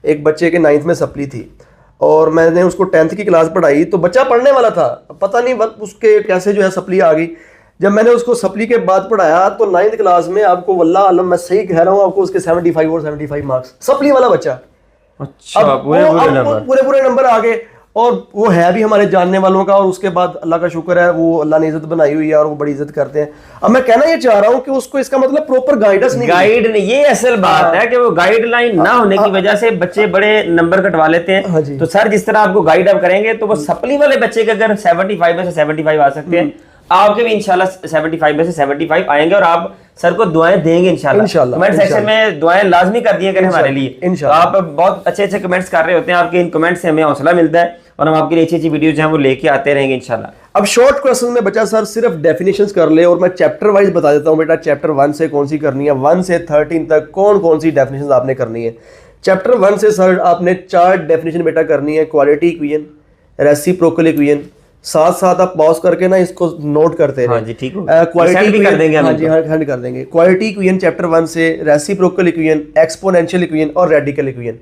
एक बच्चे के 9th में सप्ली थी, और मैंने उसको 10th की क्लास पढ़ाई, तो बच्चा पढ़ने वाला था, पता नहीं उसके कैसे जो है सप्ली आ गई। जब मैंने उसको सप्ली के बाद पढ़ाया तो 9th क्लास में आपको वल्लाह आलम मैं सही कह रहा हूँ, आपको उसके 75 और 75 मार्क्स, सप्ली वाला बच्चा। अच्छा, पूरे नंबर आ गए, और वो है भी हमारे जानने वालों का, और उसके बाद अल्लाह का शुक्र है वो अल्लाह ने इज्जत बनाई हुई है और वो बड़ी इज्जत करते हैं। अब मैं कहना ये चाह रहा हूँ कि उसको इसका मतलब प्रॉपर गाइडेंस नहीं, गाइड नहीं, ये असल बात है कि वो गाइडलाइन ना होने की वजह से बच्चे बड़े नंबर कटवा लेते हैं। तो सर जिस तरह आपको गाइड अप करेंगे तो वो सप्ली वाले बच्चे के अगर 75 में से 75 आ सकते हैं, आपके भी इंशाल्लाह 75 में से 75 आएंगे, और आप सर को दुआएं देंगे इंशाल्लाह। कमेंट सेक्शन में दुआएं लाजमी कर दिया करें हमारे लिए। तो आप बहुत अच्छे कमेंट्स कर रहे होते हैं, आपके इन कमेंट्स से हमें हौसला मिलता है, और हम आपके लिए अच्छी वीडियोज हैं वो लेके आते रहेंगे इंशाल्लाह। अब शॉर्ट क्वेश्चन में बच्चा सर सिर्फ डेफिनेशंस कर ले, और मैं चैप्टर वाइज बता देता हूँ बेटा, चैप्टर 1 से कौन सी करनी है, 1 से 13 तक कौन सी डेफिनेशंस आपने करनी है। चैप्टर 1 से सर आपने 4 डेफिनेशन बेटा करनी है, क्वालिटी इक्वेशन, रेसिप्रोकल इक्वेशन। साथ साथ आप पॉज करके ना इसको नोट करते रहे। हाँ जी, ठीक है, क्वालिटी भी कर देंगे। हाँ जी, हैंड कर देंगे। क्वालिटी इक्वेशन चैप्टर 1 से, रेसिप्रोकल इक्वेशन, एक्सपोनेंशियल इक्वेशन और रेडिकल इक्वेशन।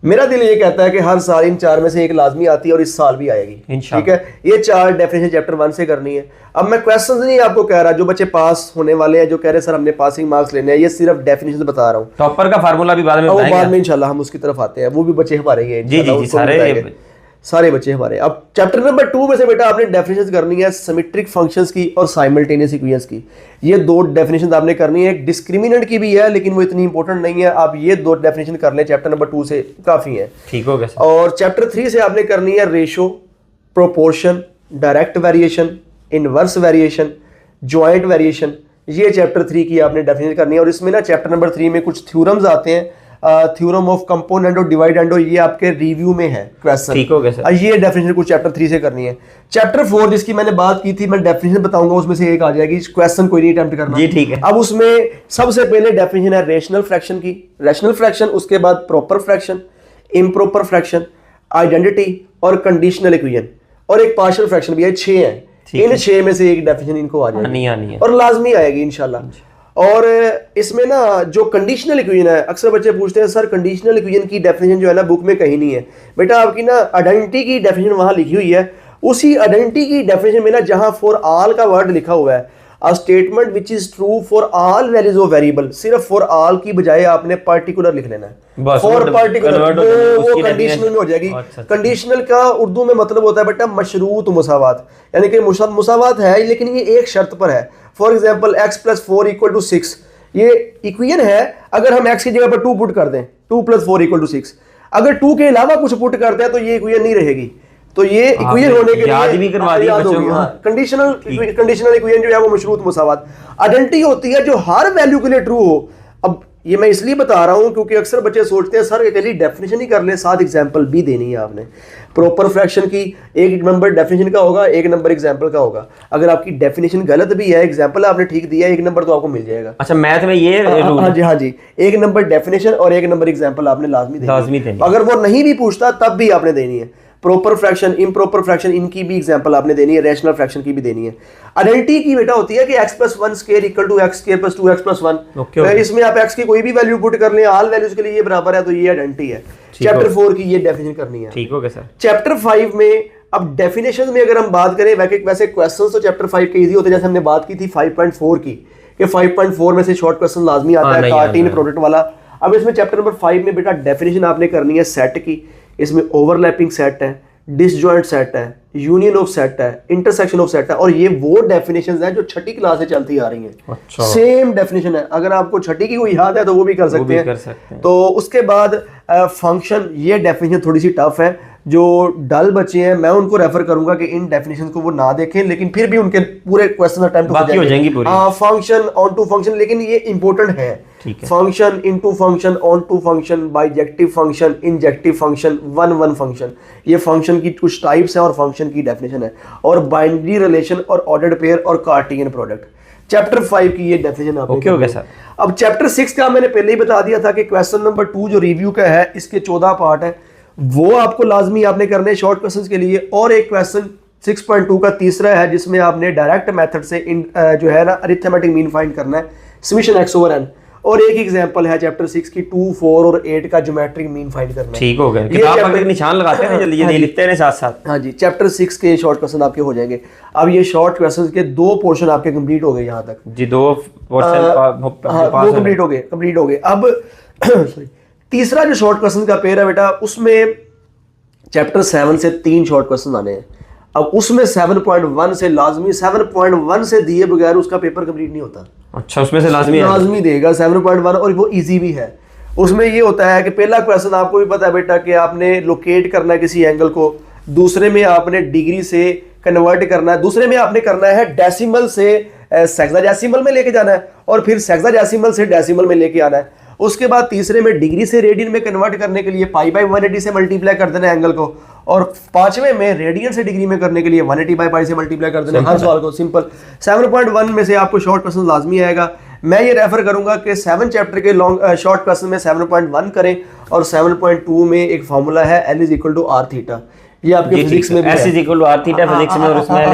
मेरा दिल ये कहता है कि हर साल इन 4 में से एक लाजमी आती है, और इस साल भी आएगी, ठीक है। ये 4 डेफिनेशन चैप्टर 1 से करनी है। अब मैं क्वेश्चंस नहीं आपको कह रहा, जो बच्चे पास होने वाले हैं, जो कह रहे हैं सर हमने पासिंग मार्क्स लेने हैं, ये सिर्फ डेफिनेशन बता रहा हूँ। टॉपर का फार्मूला भी बाद में बताएंगे, बाद में इंशाल्लाह हम उसकी तरफ आते हैं, वो भी बच्चे हमारे ही हैं। जी, सारे बच्चे हमारे। अब चैप्टर नंबर 2 में से बेटा आपने डेफिनेशंस करनी है सिमेट्रिक फंक्शंस की और साइमल्टेनियस इक्वेशंस की। ये 2 डेफिनेशन आपने करनी है। एक डिस्क्रिमिनेंट की भी है, लेकिन वो इतनी इंपॉर्टेंट नहीं है। आप ये 2 डेफिनेशन कर लें चैप्टर नंबर 2 से, काफी है, ठीक हो गया। और चैप्टर 3 से आपने करनी है ratio, proportion, direct variation, inverse variation, joint variation. ये चैप्टर 3 की आपने डेफिनेशन करनी है। और इसमें ना चैप्टर नंबर 3 में कुछ थ्योरम्स आते हैं, थ्योरम ऑफ कंपोनेंट और डिवाइड एंड, ये आपके रिव्यू में है क्वेश्चन। ठीक हो गया सर। ये डेफिनेशन कुछ चैप्टर 3 से करनी है। चैप्टर 4 जिसकी मैंने बात की थी, मैं डेफिनेशन बताऊंगा, उसमें से एक आ जाएगी, क्वेश्चन कोई नहीं अटेम्प्ट करना जी ठीक है। अब उसमें सबसे पहले डेफिनेशन है रेशनल फ्रैक्शन की, रैशनल फ्रैक्शन, उसके बाद proper fraction, improper fraction, identity और कंडीशनल इक्वेशन, और एक पार्शियल फ्रैक्शन भी है। 6 हैं, इन 6 में से एक डेफिनेशन इनको आ जाएगी, आनी है और लाजमी आएगी इंशाल्लाह। और इसमें ना जो कंडीशनल इक्वेशन है, अक्सर बच्चे पूछते हैं सर कंडीशनल इक्वेशन की डेफिनेशन जो है ना बुक में कहीं नहीं है। बेटा आपकी ना आइडेंटिटी की डेफिनेशन वहां लिखी हुई है, उसी आइडेंटिटी की डेफिनेशन में ना जहां फॉर ऑल का वर्ड लिखा हुआ है, a statement which is true for all values of variable, सिर्फ फॉर ऑल की बजाय आपने पार्टिकुलर लिख लेना है। फॉर पार्टिकुलर वो कंडीशनल में हो जाएगी। कंडीशनल का उर्दू में मतलब होता है बेटा मशरूत मुसावात, यानी कि मुसावात है लेकिन ये एक शर्त पर है। फॉर एग्जाम्पल x + 4 = 6, ये इक्वेशन है। अगर हम x की जगह पर 2 पुट कर दें, 2 + 4 = 6, अगर 2 के अलावा कुछ पुट करते हैं तो ये इक्वेशन नहीं रहेगी। तो ये इक्वेशन होने के लिए याद भी करवा दी बच्चों को। कंडीशनल इक्वेशन जो है वो मशरूत मुसावात। आइडेंटिटी होती है जो हर वैल्यू के लिए ट्रू हो। अब ये मैं इसलिए बता रहा हूं क्योंकि अक्सर बच्चे सोचते हैं सर अकेली डेफिनेशन ही कर ले, साथ एग्जांपल भी देनी है आपने। प्रॉपर फ्रैक्शन की एक नंबर डेफिनेशन का होगा, एक नंबर एग्जांपल का होगा। अगर आपकी डेफिनेशन गलत भी है, एग्जांपल आपने ठीक दिया, 1 नंबर तो आपको मिल जाएगा। अच्छा मैथ में ये हाँ जी 1 नंबर डेफिनेशन और 1 नंबर एग्जांपल आपने लाजमी देनी है। अगर वो नहीं भी पूछता तब भी आपने देनी है। प्रॉपर फ्रैक्शन, इम्प्रॉपर फ्रैक्शन, इनकी भी एग्जांपल आपने देनी है, रैशनल फ्रैक्शन की भी देनी है। आइडेंटिटी की बेटा होती है कि x + 1² = x² + 2x + 1। इसमें आप x की कोई भी वैल्यू पुट कर लें, ऑल वैल्यूज के लिए ये बराबर है, तो ये आइडेंटिटी है। चैप्टर 4 की ये डेफिनेशन करनी है। ठीक हो गया सर। चैप्टर 5 में अब डेफिनेशन में अगर हम बात करें, वैसे क्वेश्चंस तो चैप्टर 5 के इजी होते हैं, जैसे हमने बात की थी 5.4 की, कि 5.4 में से शॉर्ट क्वेश्चन लाजमी आता है, कार्टेशियन प्रोडक्ट वाला। अब इसमें चैप्टर नंबर 5 में बेटा डेफिनेशन आपने करनी है सेट की। इसमें ओवरलैपिंग सेट है, डिसजॉइंट सेट है, यूनियन ऑफ सेट है, इंटरसेक्शन ऑफ सेट है, और ये वो डेफिनेशंस हैं जो छठी क्लास से चलती आ रही हैं। अच्छा। सेम डेफिनेशन है, अगर आपको छठी की कोई याद है तो वो भी कर सकते हैं। तो उसके बाद फंक्शन, ये डेफिनेशन थोड़ी सी टफ है, जो डल बच्चे हैं मैं उनको रेफर करूंगा कि इन डेफिनेशन को वो ना देखें, लेकिन फिर भी उनके पूरे क्वेश्चन अटेम्प्ट हो जाएंगे पूरी। फंक्शन, ऑन टू फंक्शन, लेकिन ये इंपॉर्टेंट है। Function, into function, onto function, bijective function, injective function, one function, ये फंक्शन की कुछ टाइप्स है और फंक्शन की डेफिनेशन है, और बाइनरी रिलेशन और ऑर्डर्ड पेयर और कार्टेशियन प्रोडक्ट। चैप्टर 5 की ये डेफिनेशन आपको ओके हो गया सर। अब चैप्टर 6 का मैंने पहले ही बता दिया था कि क्वेश्चन नंबर 2 जो रिव्यू का है, इसके 14 पार्ट है, वो आपको लाजमी आपने करने शॉर्ट क्वेश्चंस के लिए। और एक क्वेश्चन 6.2 का तीसरा है जिसमें आपने डायरेक्ट मेथड से जो है ना अरिथमेटिक मीन फाइंड करना है, समेशन x/n। और एक एग्जांपल है चैप्टर 6 की 2, 4 और 8 का ज्योमेट्रिक मीन फाइंड करना है। ठीक हो गया, किताब पर निशान लगाते हैं जल्दी जल्दी लिखते हैं साथ साथ। हाँ जी, चैप्टर 6 के शॉर्ट क्वेश्चन आपके हो जाएंगे। अब ये शॉर्ट क्वेश्चंस के 2 पोर्शन आपके कंप्लीट हो गए यहाँ तक जी, 2 पोर्शन कंप्लीट हो गए। अब सॉरी, तीसरा जो शॉर्ट क्वेश्चन का पेयर है बेटा, उसमें चैप्टर 7 से 3 शॉर्ट क्वेश्चन आने हैं। अब उसमें 7.1 से लाजमी, 7.1 से दिए बगैर उसका पेपर कंप्लीट नहीं होता। अच्छा, उसमें से लाजमी देगा 7.1, और वो इजी भी है। उसमें ये होता है कि पहला क्वेश्चन आपको भी पता है बेटा कि आपने लोकेट करना है किसी एंगल को, दूसरे में आपने डिग्री से कन्वर्ट करना है, दूसरे में आपने करना है डेसिमल से सेक्साडेसिमल में लेके जाना है, और फिर सेक्साडेसिमल से डेसिमल में लेके आना है। उसके बाद तीसरे में डिग्री से रेडियन में कन्वर्ट करने के लिए π/180 से मल्टीप्लाई कर देना है एंगल को, और पांचवें में रेडियन से डिग्री में करने के लिए 180/π से मल्टीप्लाई कर देना हर सवाल को। सिंपल। 7.1 में से आपको शॉर्ट क्वेश्चन लाजमी आएगा। मैं ये रेफर करूंगा कि 7 चैप्टर के लॉन्ग शॉर्ट क्वेश्चन में 7.1 करें, और 7.2 में एक फार्मूला है L = r θ। ये आपके फिजिक्स में भी S = r θ फिजिक्स में, और उसमें L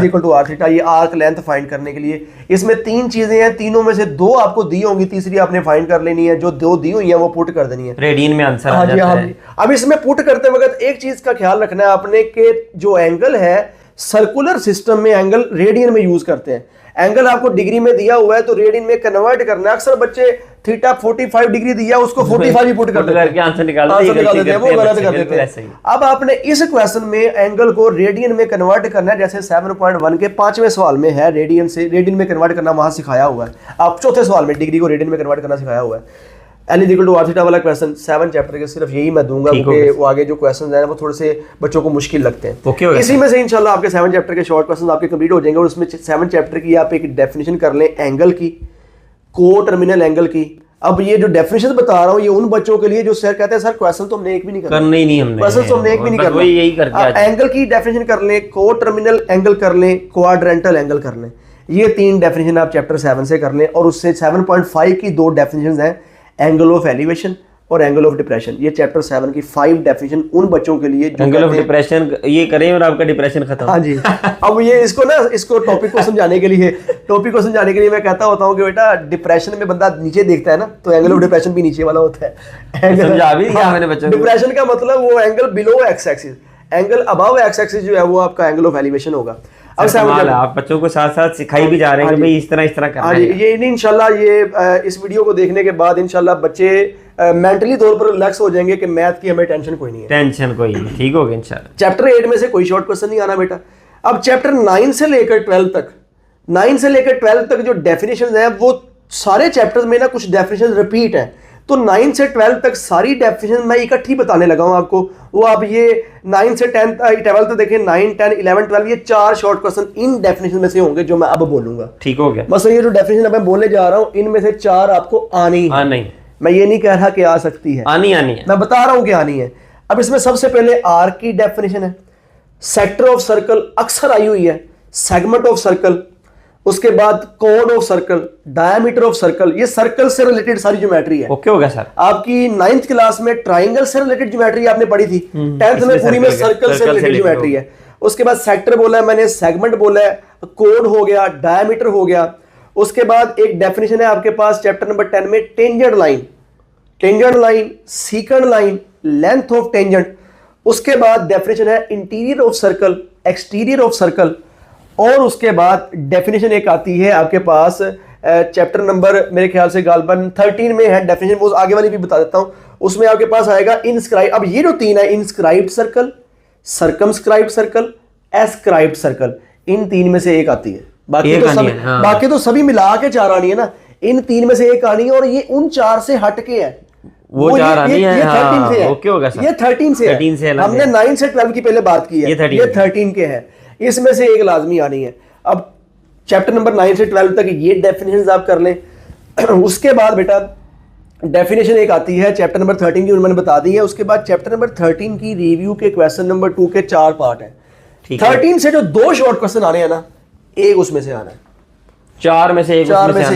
= r θ, ये आर्क लेंथ फाइंड करने के लिए। इसमें 3 चीजें हैं, तीनों में से 2 आपको दी होंगी, तीसरी आपने फाइंड कर लेनी है। जो 2 दी हुई है वो पुट कर देनी है, रेडियन में आंसर आ जाता है। अब इसमें पुट करते वक्त एक चीज का ख्याल रखना है आपने कि जो एंगल है सर्कुलर सिस्टम में एंगल रेडियन में यूज करते हैं। एंगल आपको डिग्री में दिया हुआ है तो रेडियन में कन्वर्ट करना है। अक्सर बच्चे थीटा 45 डिग्री दिया, उसको 45 ही पुट कर देते हैं, आंसर निकाल देते हैं, वो गलत कर देते हैं। अब आपने इस क्वेश्चन में एंगल को रेडियन में कन्वर्ट करना है, जैसे 7.1 के 5वें सवाल में है, रेडियन में कन्वर्ट करना वहां सिखाया हुआ है। अब चौथे सवाल में डिग्री को रेडियन में कन्वर्ट करना सिखाया हुआ है। L = r θ वाला क्वेश्चन 7 चैप्टर के सिर्फ यही मैं दूंगा, क्योंकि वो आगे जो क्वेश्चन है वो थोड़े से बच्चों को मुश्किल लगते हैं। इसी में से इंशाल्लाह आपके 7 चैप्टर के शॉर्ट क्वेश्चन आपके कंप्लीट हो जाएंगे। और उसमें 7 चैप्टर की आप एक डेफिनेशन कर लें एंगल की, को टर्मिनल एंगल की, अब ये जो डेफिनेशन बता रहा हूँ ये उन बच्चों के लिए जो सर कहते हैं सर क्वेश्चन तो हमने एक भी नहीं करना, करना ही नहीं हमने, क्वेश्चन तो हमने एक भी नहीं बस करना। वही यही करके आप एंगल की डेफिनेशन कर लें, को टर्मिनल एंगल कर लें, क्वाड्रेंटल एंगल कर लें, ये 3 डेफिनेशन आप चैप्टर 7 से कर लें। और उससे 7.5 की 2 डेफिनेशन हैं, एंगल ऑफ एलिवेशन और एंगल ऑफ डिप्रेशन। ये चैप्टर 7 की 5 डेफिनेशन उन बच्चों के लिए जो एंगल ऑफ डिप्रेशन ये करें और आपका डिप्रेशन खत्म। हाँ जी। अब ये इसको टॉपिक को समझाने के लिए मैं कहता होता हूँ कि बेटा डिप्रेशन में बंदा नीचे देखता है ना, तो एंगल ऑफ डिप्रेशन भी नीचे वाला होता है। समझा भी दिया मैंने बच्चों को। डिप्रेशन का मतलब वो angle below x axis, angle above x axis जो है वो आपका एंगल ऑफ एलिवेशन होगा। अब कमाल है, आप बच्चों को साथ साथ सिखाई भी जा रहे हैं कि भाई इस तरह करना हाँ है। जी, ये इंशाल्लाह ये इस वीडियो को देखने के बाद इंशाल्लाह बच्चे मेंटली तौर पर रिलैक्स हो जाएंगे कि मैथ की हमें टेंशन कोई नहीं है, टेंशन कोई नहीं, ठीक हो गया इंशाल्लाह। चैप्टर 8 में से कोई शॉर्ट क्वेश्चन नहीं आना बेटा। अब चैप्टर 9 से लेकर 12 तक जो डेफिनेशंस हैं वो सारे चैप्टर्स में ना कुछ डेफिनेशन रिपीट हैं, तो 9 से 12 तक सारी डेफिनेशन मैं इकट्ठी बताने लगा हूं आपको। वो आप ये 9 से 12 देखें, 9, 10, 11, 12 ये 4 शॉर्ट क्वेश्चन इन डेफिनेशन में से होंगे जो मैं अब बोलूंगा, ठीक हो गया। बस ये जो डेफिनेशन अब मैं बोलने जा रहा हूं इनमें से 4 आपको आनी है। नहीं, मैं ये नहीं कह रहा कि आ सकती है, आनी है, मैं बता रहा हूं कि आनी है। अब इसमें सबसे पहले आर की डेफिनेशन है, सेक्टर ऑफ सर्कल अक्सर आई हुई है, सेगमेंट ऑफ सर्कल, उसके बाद code of circle, diameter of circle, ये सर्कल से रिलेटेड सारी ज्योमेट्री है। ओके हो गया सर। आपकी 9th क्लास में ट्राइंगल से रिलेटेड ज्योमेट्री आपने पढ़ी थी, 10th में पूरी में सर्कल से रिलेटेड ज्योमेट्री है। उसके बाद सेक्टर बोला है मैंने, सेगमेंट बोला है, कोड हो गया, डायमीटर हो गया। उसके बाद एक डेफिनेशन है आपके पास चैप्टर नंबर 10 में tangent line, secant line, length of tangent. उसके बाद डेफिनेशन है interior of circle, exterior of circle. और उसके बाद डेफिनेशन एक आती है आपके पास चैप्टर नंबर मेरे ख्याल से गालबन 13 में है डेफिनेशन, वो आगे वाली भी बता देता हूं। उसमें आपके पास आएगा इनस्क्राइब। अब ये जो 3 है, inscribed circle, circumscribed circle, escribed circle, इन 3 में से एक आती है। बाकी तो सभी मिला के 4 आनी है ना, इन 3 में से एक आनी है। और ये उन 4 से हट के है, वो 4 आनी है। ये 13 से है। ओके होगा सर, ये 13 से है। हमने 9 से 12 की पहले बात की है, ये 13 के है, इसमें से एक लाजमी आनी है। अब चैप्टर नंबर 9 से 12 तक ये डेफिनेशंस आप कर लें। उसके बाद बेटा डेफिनेशन एक आती है चैप्टर नंबर 13 की, मैंने बता दी है। उसके बाद चैप्टर नंबर 13 की रिव्यू के क्वेश्चन नंबर 2 के 4 पार्ट है। 13 से जो 2 शॉर्ट क्वेश्चन आने हैं ना, एक उसमें से आना है, 4 में से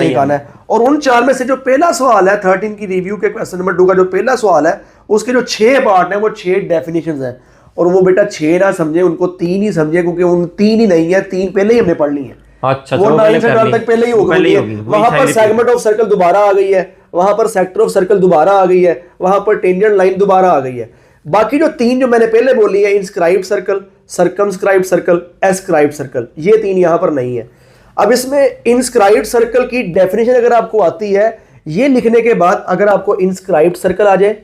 एक आना है। और उन 4 में से जो पहला सवाल है 13 की रिव्यू के क्वेश्चन नंबर 2 का जो पहला सवाल है, उसके जो 6 पार्ट हैं वो 6 डेफिनेशंस हैं। और वो बेटा 6 ना समझे, उनको 3 ही समझे, क्योंकि उन 3 ही नहीं है, 3 पहले ही हमने पढ़ ली है। अच्छा, वो 9 से 12 तक पहले ही होगी। वहां पर सेगमेंट ऑफ सर्कल दोबारा आ गई है, वहां पर सेक्टर ऑफ सर्कल दोबारा आ गई है, वहां पर टेंजेंट लाइन दोबारा आ गई है। बाकी जो 3 जो मैंने पहले बोली है, inscribed circle, circumscribed circle, escribed circle, ये 3 यहां पर नहीं है। अब इसमें इंस्क्राइब्ड सर्कल की डेफिनेशन अगर आपको आती है, ये लिखने के बाद अगर आपको इंस्क्राइब्ड सर्कल आ जाए,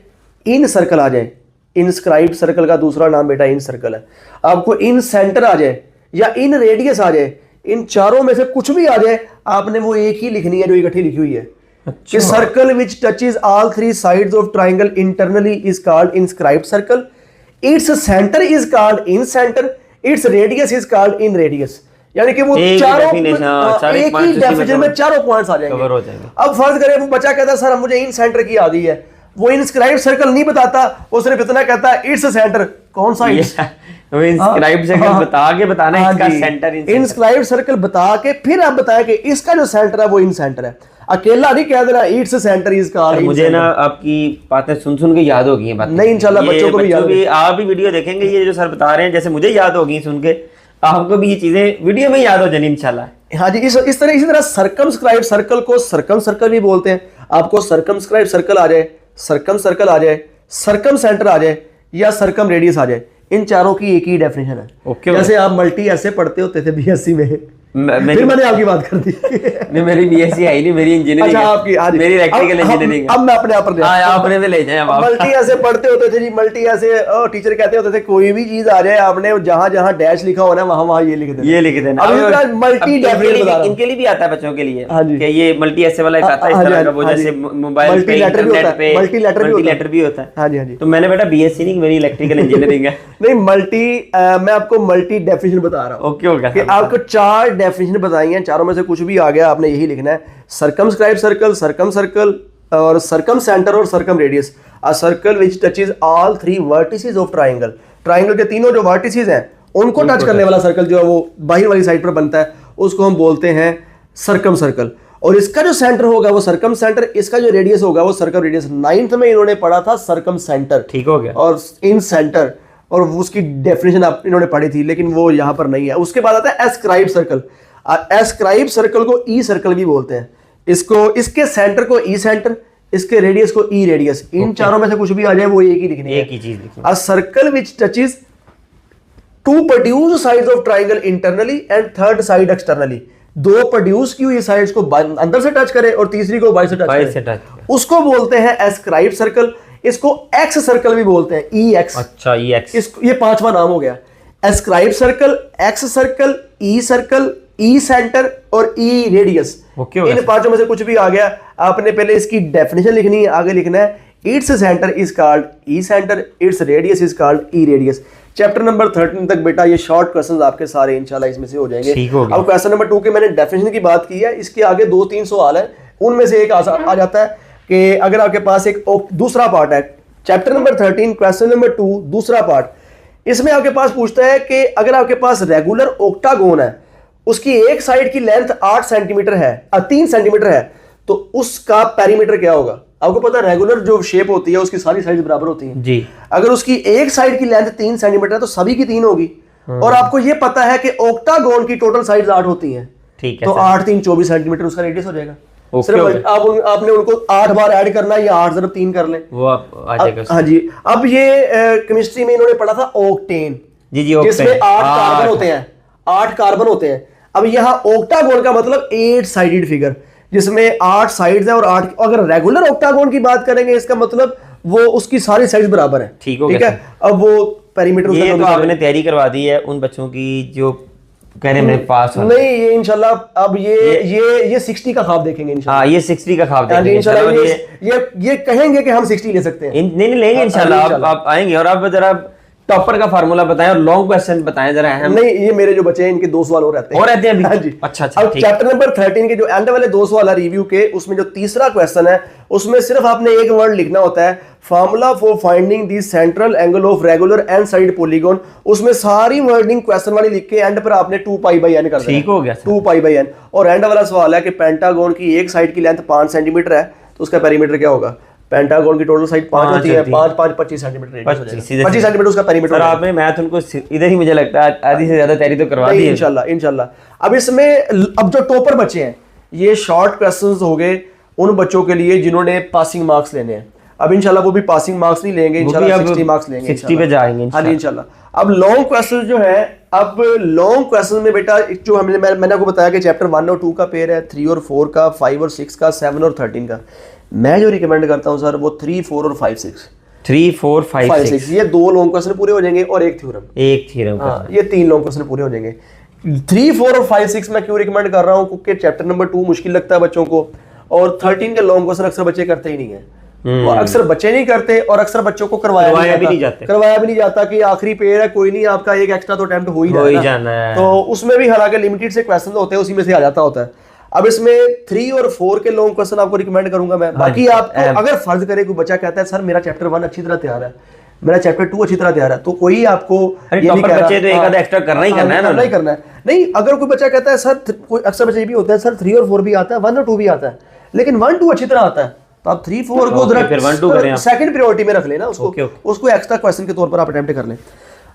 इन सर्कल आ जाए, इंस्क्राइब्ड सर्कल का दूसरा नाम बेटा इन सर्कल है। आपको इन सेंटर आ जाए या इन रेडियस आ जाए, इन चारों में से कुछ भी आ जाए, आपने वो एक ही लिखनी है जो इकट्ठी लिखी हुई है। कि circle which touches all 3 sides of triangle internally is called inscribed circle, its centre is called in centre, its radius is called in radius. यानी कि वो चारों एक ही डेफिनेशन में चारों पॉइंट्स आ जाएंगे। अब फर्ज करें वो बच्चा कहता है सर मुझे इन सेंटर की आ गई है, वो इंस्क्राइब्ड सर्कल नहीं बताता, वो सिर्फ इतना कहता है इट्स सेंटर। कौन सा इंस्क्राइब्ड सर्कल बता के बताना है इसका सेंटर, इंस्क्राइब्ड सर्कल बता के फिर आप बताया कि इसका जो सेंटर है वो इन सेंटर है। अकेला नहीं कह देना इट्स सेंटर इज कॉल्ड। मुझे ना आपकी बातें सुन के याद हो गई हैं बातें। नहीं इंशाल्लाह बच्चों को भी याद होगी। आप भी वीडियो देखेंगे, ये जो सर बता रहे हैं जैसे मुझे याद होगी सुन के, आपको भी ये चीजें वीडियो में याद हो जानी इंशाल्लाह। हाँ जी, इस तरह सर्कमस्क्राइब्ड सर्कल को सर्कम सर्कल भी बोलते हैं। आपको सर्कमस्क्राइब्ड सर्कल आ जाए, सर्कम सर्कल आ जाए, सर्कम सेंटर आ जाए या सर्कम रेडियस आ जाए, इन चारों की एक ही डेफिनेशन है। ओके, जैसे आप मल्टी ऐसे पढ़ते होते थे बीएससी में, फिर मैंने आपकी बात कर दी। नहीं मेरी बीएससी है ही नहीं, मेरी इंजीनियरिंग है। अच्छा आपकी, हाँ जी, मेरी इलेक्ट्रिकल इंजीनियरिंग है। अब मैं अपने आप पर आपने भी ले जाए। मल्टी ऐसे पढ़ते होते थे जी, मल्टी ऐसे टीचर कहते होते थे कोई भी चीज आ जाए आपने जहां जहां डैश लिखा हो ना वहां ये लिख देना, ये लिख देना। मल्टी डेफिनेशन इनके लिए भी आता है बच्चों के लिए कि ये मल्टी ऐसे वाला आता है, इस तरह का, वो जैसे मोबाइल पे इंटरनेट पे मल्टी लेटर भी होता है। हाँ जी, हाँ जी। तो मैंने बेटा बीएससी नहीं, मेरी इलेक्ट्रिकल इंजीनियरिंग है। नहीं मल्टी, मैं आपको मल्टी डेफिनेशन बता रहा हूँ। ओके होगा कि आपको 4 डेफिनेशन बताई हैं, चारों में से कुछ भी आ गया आपने यही लिखना है। सर्कमस्क्राइब्ड सर्कल, सर्कम सर्कल, और सर्कम सेंटर और circum radius. A circle which touches all 3 vertices of triangle. Triangle के तीनों जो वर्टिसेस हैं उनको टच करने वाला सर्कल जो है वो बाहर वाली साइड पर बनता है, उसको हम बोलते हैं सर्कम सर्कल। और इसका जो सेंटर होगा वो सर्कम सेंटर, इसका जो रेडियस होगा वो सर्कम रेडियस। 9th में इन्होंने पढ़ा था सर्कम सेंटर, ठीक हो गया। और इन सेंटर, और उसकी डेफिनेशन आप इन्होंने पढ़ी थी लेकिन वो यहाँ पर नहीं है। उसके बाद आता है एस्क्राइब सर्कल। एस्क्राइब सर्कल को ई सर्कल भी बोलते हैं। इसको, इसके सेंटर को ई सेंटर, इसके रेडियस को ई रेडियस। इन चारों में से कुछ भी आ जाए वो एक ही लिखनी है, एक ही चीज लिखनी। A circle which touches 2 produce sides of triangle internally and third side externally. 2 produce की हुई साइड्स को अंदर से टच करे और तीसरी को बाहर से टच करे, उसको बोलते हैं एस्क्राइब सर्कल। इसको एक्स सर्कल भी बोलते हैं, ई एक्स। अच्छा, ई एक्स। इसको, ये 5वां नाम हो गया। Escribe circle, ex circle, E circle, E centre और ई रेडियस। इन 5 में से कुछ भी आ गया, आपने पहले इसकी डेफिनेशन लिखनी है, आगे लिखना है its centre is called E centre, its radius is called E radius. Chapter number 13 तक बेटा ये शॉर्ट क्वेश्चंस आपके सारे इंशाल्लाह इसमें से हो जाएंगे। अब क्वेश्चन नंबर 2 के मैंने डेफिनेशन की बात की है, इसके आगे 2-3 सवाल है, उनमें से एक आ जाता है कि अगर आपके पास एक दूसरा पार्ट है, चैप्टर नंबर 13 क्वेश्चन नंबर 2 दूसरा पार्ट, इसमें आपके पास पूछता है कि अगर आपके पास रेगुलर ऑक्टागोन है, उसकी एक साइड की लेंथ 8 सेंटीमीटर है, 3 सेंटीमीटर है, तो उसका पेरीमीटर क्या होगा? आपको पता है रेगुलर जो शेप होती है उसकी सारी साइड बराबर होती हैं जी। अगर उसकी एक साइड की लेंथ 3 सेंटीमीटर है तो सभी की 3 होगी। और आपको ये पता है कि ऑक्टागोन की टोटल साइड्स 8 होती हैं, ठीक है, तो 8 3 24 सेंटीमीटर उसका रेडियस हो जाएगा। सिर्फ आपने उनको 8 बार ऐड करना है या 8 × 3 कर लें, वो आ जाएगा। हाँ जी। अब ये केमिस्ट्री में इन्होंने पढ़ा था ऑक्टेन, जी जी, जिसमें 8 कार्बन होते हैं, 8 कार्बन होते हैं। अब यहाँ ऑक्टागोन का मतलब 8 साइडेड फिगर, जिसमें 8 साइड्स है और 8, अगर रेगुलर ऑक्टागोन की बात करेंगे इसका मतलब वो उसकी सारी साइड्स बराबर है, ठीक है। अब वो पेरीमीटर, ये तो आपने तैयारी करवा दी है उन बच्चों की जो कह रहे हैं पास नहीं, ये इंशाल्लाह अब ये 60 का ख्वाब देखेंगे इंशाल्लाह। ये 60 का ख्वाब देखेंगे इंशाल्लाह। ये कहेंगे कि हम 60 ले सकते हैं। नहीं लेंगे इंशाल्लाह, आप आएंगे। और आप जरा टॉपर का फार्मूला बताएं और लॉन्ग क्वेश्चन बताएं जरा। नहीं, ये मेरे जो बच्चे हैं इनके 2 सवाल और रहते हैं अभी। हाँ जी। अच्छा। अब चैप्टर नंबर 13 के जो एंड वाले 2 सवाल है रिव्यू के, उसमें जो तीसरा क्वेश्चन है उसमें सिर्फ आपने एक वर्ड लिखना होता है, formula for finding the central angle of regular and side polygon. उसमें सारी वर्डिंग क्वेश्चन वाली लिख के एंड पर आपने 2π/n कर दिया, ठीक हो गया, 2π/n। और एंड वाला सवाल है कि पेंटागन की एक साइड की लेंथ 5 सेंटीमीटर है तो उसका पेरीमीटर क्या होगा? पेंटागन की टोटल साइड 5 होती है, 5 5 25 सेंटीमीटर, 25 सेंटीमीटर उसका पेरीमीटर। सर आपने मैथ उनको इधर ही मुझे लगता है आधी से ज्यादा तैयारी तो करवा दी है इंशाल्लाह। अब इसमें अब जो टॉपर बच्चे हैं, ये शॉर्ट क्वेश्चंस हो गए उन बच्चों के लिए जिन्होंने पासिंग मार्क्स लेने हैं। अब इंशाल्लाह वो भी पासिंग मार्क्स नहीं लेंगे, इंशाल्लाह 60 मार्क्स लेंगे, 60 पे जाएंगे इंशाल्लाह। अब लॉन्ग क्वेश्चन जो है, अब लॉन्ग क्वेश्चन में बेटा जो मैंने आपको बताया कि चैप्टर 1 और 2 का पेयर है, 3 और 4 का, 5 और 6 का, 7 और 13 का। मैं जो रिकमेंड करता हूं सर वो 3 4 और 5 6, 3 4 5 6, ये 2 लॉन्ग क्वेश्चन पूरे हो जाएंगे और एक थ्योरम। हाँ, ये 3 लॉन्ग क्वेश्चन पूरे हो जाएंगे। 3 4 और 5 6 मैं क्यों रिकमेंड कर रहा हूं? क्योंकि चैप्टर नंबर 2 मुश्किल लगता है बच्चों को, और 13 के लॉन्ग क्वेश्चन अक्सर बच्चे करते ही नहीं है। और अक्सर बच्चे नहीं करते और अक्सर बच्चों को करवाया भी नहीं जाता कि आखिरी पेयर है, कोई नहीं, आपका एक एक्स्ट्रा तो अटेम्प्ट हो ही जाना है। तो उसमें भी हालांकि लिमिटेड से क्वेश्चन होते हैं, उसी में से आ जाता होता है। अब इसमें 3 और 4 के लॉन्ग क्वेश्चन आपको रिकमेंड करूंगा मैं। बाकी आप अगर फर्ज करे कोई बच्चा कहता है सर मेरा चैप्टर 1 अच्छी तरह तैयार है, मेरा चैप्टर 2 अच्छी तरह तैयार है, तो कोई आपको ये नहीं कह रहा, तो एक आधा एक्स्ट्रा करना ही करना है ना, नहीं करना है। नहीं, अगर कोई बच्चा कहता है सर, कोई अक्सर बच्चे भी होते हैं सर 3 और 4 भी आता है, 1 और 2 भी आता है, लेकिन 1 2 अच्छी तरह आता है, तो आप 3 4 को सेकंड प्रायोरिटी में रख लेना, उसको एक्स्ट्रा क्वेश्चन के तौर पर आप अटेम्प्ट कर लें।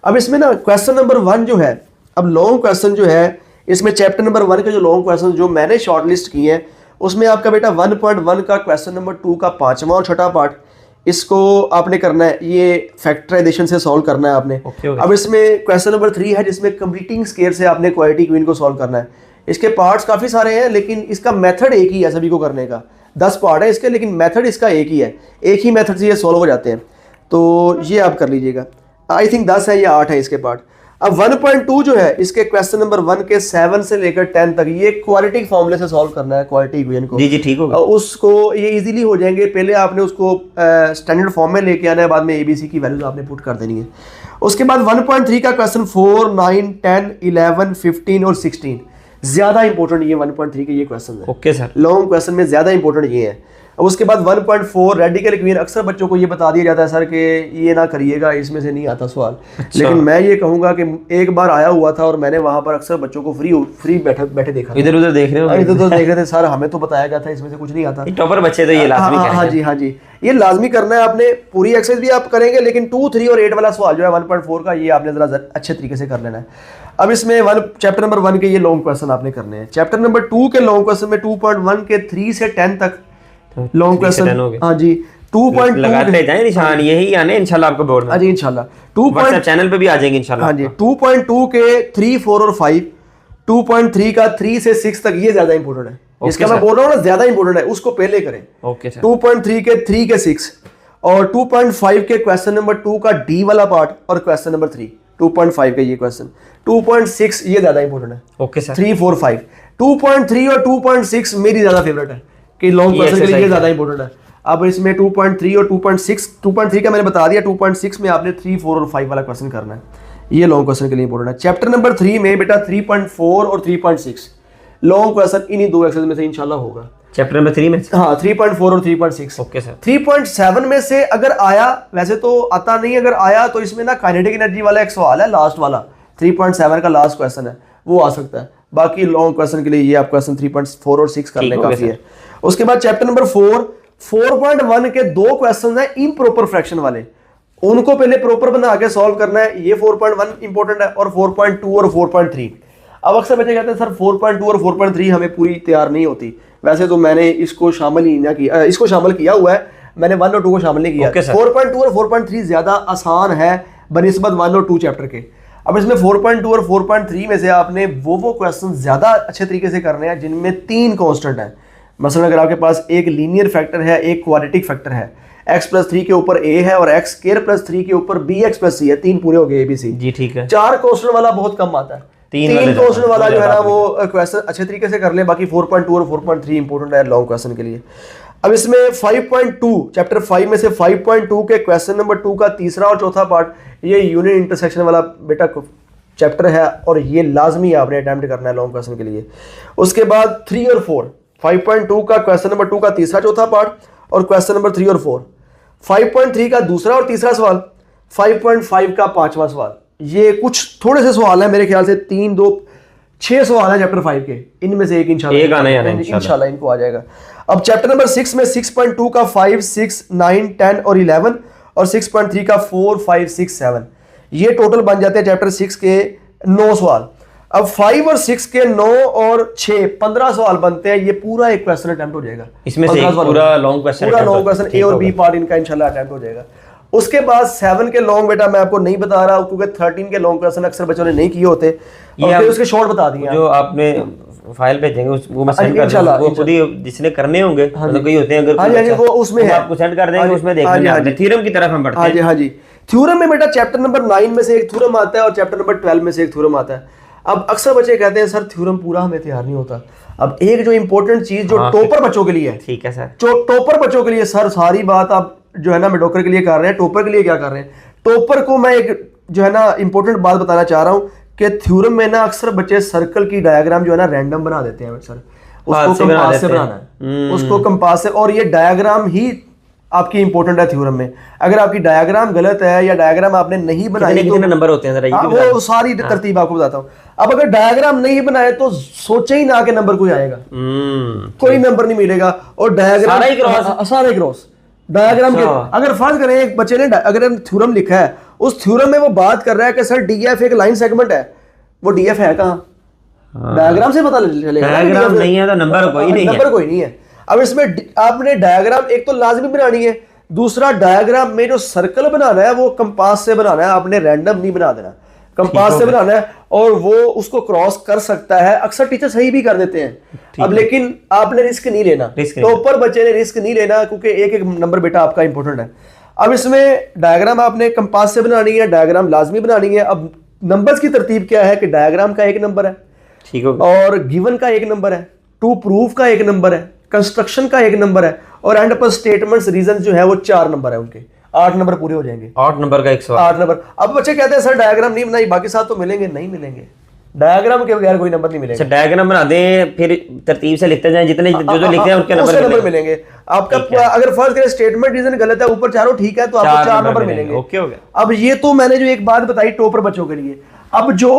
अब इसमें ना क्वेश्चन नंबर 1 जो है, अब लॉन्ग क्वेश्चन जो है इसमें चैप्टर नंबर 1 के जो लॉन्ग क्वेश्चन जो मैंने शॉर्टलिस्ट किए हैं, उसमें आपका बेटा 1.1 का क्वेश्चन नंबर 2 का 5वां और 6वां पार्ट, इसको आपने करना है, ये फैक्टराइजेशन से सॉल्व करना है आपने। अब इसमें क्वेश्चन नंबर 3 है जिसमें कंप्लीटिंग स्केयर से आपने क्वालिटी क्वीन को सॉल्व करना है। इसके पार्ट्स काफ़ी सारे हैं लेकिन इसका मेथड एक ही है सभी को करने का। 10 पार्ट है इसके, लेकिन मेथड इसका एक ही है, एक ही मेथड से ये सॉल्व हो जाते हैं। तो ये आप कर लीजिएगा। आई थिंक 10 है या 8 है इसके पार्ट। अब 1.2 जो है इसके क्वेश्चन नंबर 1 के 7 से लेकर 10 तक ये क्वाड्रेटिक फॉर्मूले से सॉल्व करना है, क्वाड्रेटिक इक्वेशन को। जी ठीक होगा। उसको ये इजीली हो जाएंगे। पहले आपने उसको स्टैंडर्ड फॉर्म में लेके आना है, बाद में एबीसी की वैल्यूज आपने पुट कर देनी है। उसके बाद 1.3 का क्वेश्चन 4 9 10 11 15 और 16 ज्यादा इंपॉर्टेंट ये 1.3 के ये क्वेश्चन है। ओके सर, लॉन्ग क्वेश्चन में ज्यादा इंपॉर्टेंट ये है। अब उसके बाद 1.4 रेडिकल क्वीन, अक्सर बच्चों को ये बता दिया जाता है सर कि ये ना करिएगा, इसमें से नहीं आता सवाल। लेकिन मैं ये कहूंगा कि एक बार आया हुआ था और मैंने वहां पर अक्सर बच्चों को फ्री बैठे देखा, इधर उधर देख रहे हो, इधर उधर देख रहे थे सर, हमें तो बताया गया था इसमें से कुछ नहीं आता। टॉपर बच्चे तो ये लाजमी करेंगे। हाँ जी, हाँ जी, ये लाजमी करना है आपने, पूरी एक्सरसाइज भी आप करेंगे, लेकिन 2, 3 और 8 वाला सवाल जो है 1.4 का, ये आपने जरा अच्छे तरीके से कर लेना है। अब इसमें चैप्टर नंबर 1 के ये लॉन्ग क्वेश्चन आपने करने हैं। चैप्टर नंबर 2 के लॉन्ग क्वेश्चन में 2.1 के 3 से 10 तक लॉन्ग क्वेश्चन, हाँ जी, 2.2 लगाते जाएं निशान, यही आने इंशाल्लाह आपको बोर्ड में। हाँ जी इंशाल्लाह। व्हाट्सएप चैनल पे भी आ जाएंगे इंशाल्लाह। हाँ जी, 2.2 के 3, 4 और 5, 2.3 का 3 से 6 तक, ये ज्यादा इंपॉर्टेंट है। इसका मैं बोल रहा हूँ ना, ज्यादा इंपॉर्टेंट है, उसको पहले करें। Okay sir. 2.3 के 3 के 6 और 2.5 के क्वेश्चन नंबर 2 का डी वाला पार्ट और क्वेश्चन नंबर 3, 2.5 का ये क्वेश्चन, 2.6 ये ज्यादा इंपॉर्टेंट है। Okay sir. 3, 4, 5, 2.3 और 2.6 मेरी ज्यादा फेवरेट है कि लॉन्ग क्वेश्चन के लिए ज्यादा इंपॉर्टेंट है। अब इसमें 2.3 और 2.6, 2.3 का मैंने बता दिया, 2.6 में आपने 3, 4 और 5 वाला क्वेश्चन करना है, ये लॉन्ग क्वेश्चन के लिए इंपॉर्टेंट है। चैप्टर नंबर 3 में बेटा 3.4 और 3.6 लॉन्ग क्वेश्चन इन्हीं दो एक्सरसाइज में से इंशाल्लाह होगा। चैप्टर नंबर 3 में, हाँ, 3.4 और 3.6। Okay sir. 3.7 में से अगर आया, वैसे तो आता नहीं, अगर आया तो इसमें ना काइनेटिक एनर्जी वाला एक सवाल है, लास्ट वाला 3.7 का लास्ट क्वेश्चन है, वो आ सकता है। बाकी लॉन्ग क्वेश्चन के लिए ये आप क्वेश्चन 3.4 और 6 करने काफी है। उसके बाद चैप्टर नंबर 4.1 के 2 क्वेश्चन है इम्प्रॉपर फ्रैक्शन वाले, उनको पहले प्रॉपर बना के सॉल्व करना है, ये 4.1 इंपॉर्टेंट है, और 4.2 और 4.3। अब अक्सर बच्चे कहते हैं सर 4.2 और 4.3 हमें पूरी तैयार नहीं होती, वैसे तो मैंने इसको शामिल ही ना किया, इसको शामिल किया हुआ है, मैंने 1 और 2 को शामिल नहीं किया। 4.2 और 4.3 ज्यादा आसान है बनिस्बत 1 और 2 चैप्टर के। अब इसमें 4.2 और 4.3 में से आपने वो क्वेश्चन ज्यादा अच्छे तरीके से करने हैं जिनमें 3 कांस्टेंट हैं। मसलन अगर आपके पास एक लीनियर फैक्टर है, एक क्वाड्रेटिक फैक्टर है, x+3 के ऊपर a है और x²+3 के ऊपर bx+c है, 3 पूरे हो गए abc जी, ठीक है। 4 कांस्टेंट वाला बहुत कम आता है, 3 कांस्टेंट वाला जो है ना वो क्वेश्चन अच्छे तरीके से कर ले। बाकी 4.2 और 4.3 इंपॉर्टेंट है लॉन्ग क्वेश्चन के लिए। अब इसमें 5.2 चैप्टर 5 में से 5.2 के क्वेश्चन नंबर 2 का तीसरा और चौथा पार्ट, ये यूनियन इंटरसेक्शन वाला बेटा चैप्टर है और ये लाजमी आपने अटेम्प्ट करना है लॉन्ग क्वेश्चन के लिए। उसके बाद 3 और 4, 5.2 का क्वेश्चन नंबर 2 का तीसरा चौथा पार्ट और क्वेश्चन नंबर 3 और 4, 5.3 का दूसरा और तीसरा सवाल, 5.5 का पांचवा सवाल। ये कुछ थोड़े से सवाल है मेरे ख्याल से 3, 2, 6 सवाल है चैप्टर 5 के, इनमें से एक इंशाल्लाह इनको आ जाएगा। अब चैप्टर नंबर 6 में 6.2 का 5, 6, 9, 10 और 11 और 6.3 का 4, 5, 6, 7, ये टोटल बन जाते हैं चैप्टर 6 के 9 सवाल। अब 5 और 6 के 9 और 6 15 सवाल बनते हैं, ये पूरा एक क्वेश्चन अटेम्प्ट हो जाएगा, इसमें से पूरा लॉन्ग क्वेश्चन ए और बी पार्ट इनका इंशाल्लाह अटेम्प्ट हो जाएगा। उसके बाद 7 के लॉन्ग बेटा मैं आपको नहीं बता रहा क्योंकि 13 के लॉन्ग क्वेश्चन अक्सर बच्चों ने नहीं किए होते, और फिर उसके शॉर्ट बता दिए जो आपने फाइल भेजेंगे उसको मैं सेंड कर दूंगा, वो खुद ही जिसने करने होंगे, मतलब कई होते हैं अगर हां जी वो उसमें है, आपको सेंड कर देंगे, उसमें देख लेंगे। थ्योरम की तरफ हम बढ़ते हैं। हां जी थ्योरम में बेटा चैप्टर नंबर 9 में से एक थ्योरम आता है और चैप्टर नंबर 12 में से एक थ्योरम आता है। अब अक्सर बच्चे कहते हैं सर थ्योरम पूरा हमें तैयार नहीं होता। अब एक जो इंपॉर्टेंट चीज जो टॉपर बच्चों के लिए है, ठीक है सर, जो टॉपर बच्चों के लिए सर सारी बात आप जो है ना मेडियोकर के लिए कर रहे हैं, टॉपर के लिए क्या कर रहे हैं? टॉपर को मैं एक जो है ना इंपॉर्टेंट बात बताना चाह रहा हूं कि थ्योरम में ना अक्सर बच्चे सर्कल की डायग्राम जो है ना रैंडम बना देते हैं सर, उसको कंपास से बनाना है, उसको कंपास से, और ये डायग्राम ही आपकी इंपॉर्टेंट है थ्योरम में। अगर आपकी डायग्राम गलत है या डायग्राम आपने नहीं बनाई तो नंबर होते हैं जरा वो सारी तरतीब आपको बताता हूँ। अब अगर डायग्राम नहीं बनाए तो सोचे ही ना कि नंबर कोई आएगा, कोई नंबर नहीं मिलेगा। और डायग्राम सारे क्रॉस डायग्राम के, अगर फर्ज करें एक बच्चे ने अगर थ्योरम लिखा है, उस थ्योरम में वो बात कर रहा है कि सर डीएफ एक लाइन सेगमेंट है, वो डीएफ है कहाँ? डायग्राम से पता चलेगा, डायग्राम नहीं है तो नंबर कोई नहीं है। अब इसमें आपने डायग्राम एक तो लाजमी बनानी है, दूसरा डायग्राम में जो सर्कल बनाना है वो कंपास से बनाना है, आपने रैंडम नहीं बना देना, कंपास से बनाना है, और वो उसको क्रॉस कर सकता है। अक्सर टीचर सही भी कर देते हैं, अब लेकिन आपने रिस्क नहीं लेना, टॉपर बच्चे ने रिस्क नहीं लेना क्योंकि एक एक नंबर बेटा आपका इंपॉर्टेंट है। अब इसमें डायग्राम आपने कंपास से बनानी है, डायग्राम लाजमी बनानी है। अब नंबर्स की तरतीब क्या है कि डायग्राम का एक नंबर है, ठीक है, और गिवन का एक नंबर है, टू प्रूफ का एक नंबर है, कंस्ट्रक्शन का एक नंबर है, और एंड पर स्टेटमेंट्स रीजन जो है वो 4 नंबर है, उनके 8 नंबर पूरे हो जाएंगे। 8 नंबर का 100 8 नंबर। अब बच्चे कहते हैं सर डायग्राम नहीं बनाई, बाकी साथ तो मिलेंगे, नहीं मिलेंगे, डायग्राम के बगैर कोई नंबर नहीं मिलेगा। अच्छा डायग्राम बना दें, फिर तरतीब से लिखते जाएं, जितने जो लिखते हैं उनके नंबर मिलेंगे आपका। अगर फर्ज करें स्टेटमेंट रीजन गलत है, ऊपर चारों ठीक है, तो आपको 4 नंबर मिलेंगे। ओके हो गया। अब ये तो मैंने जो एक बात बताई टॉपर बच्चों के लिए। अब जो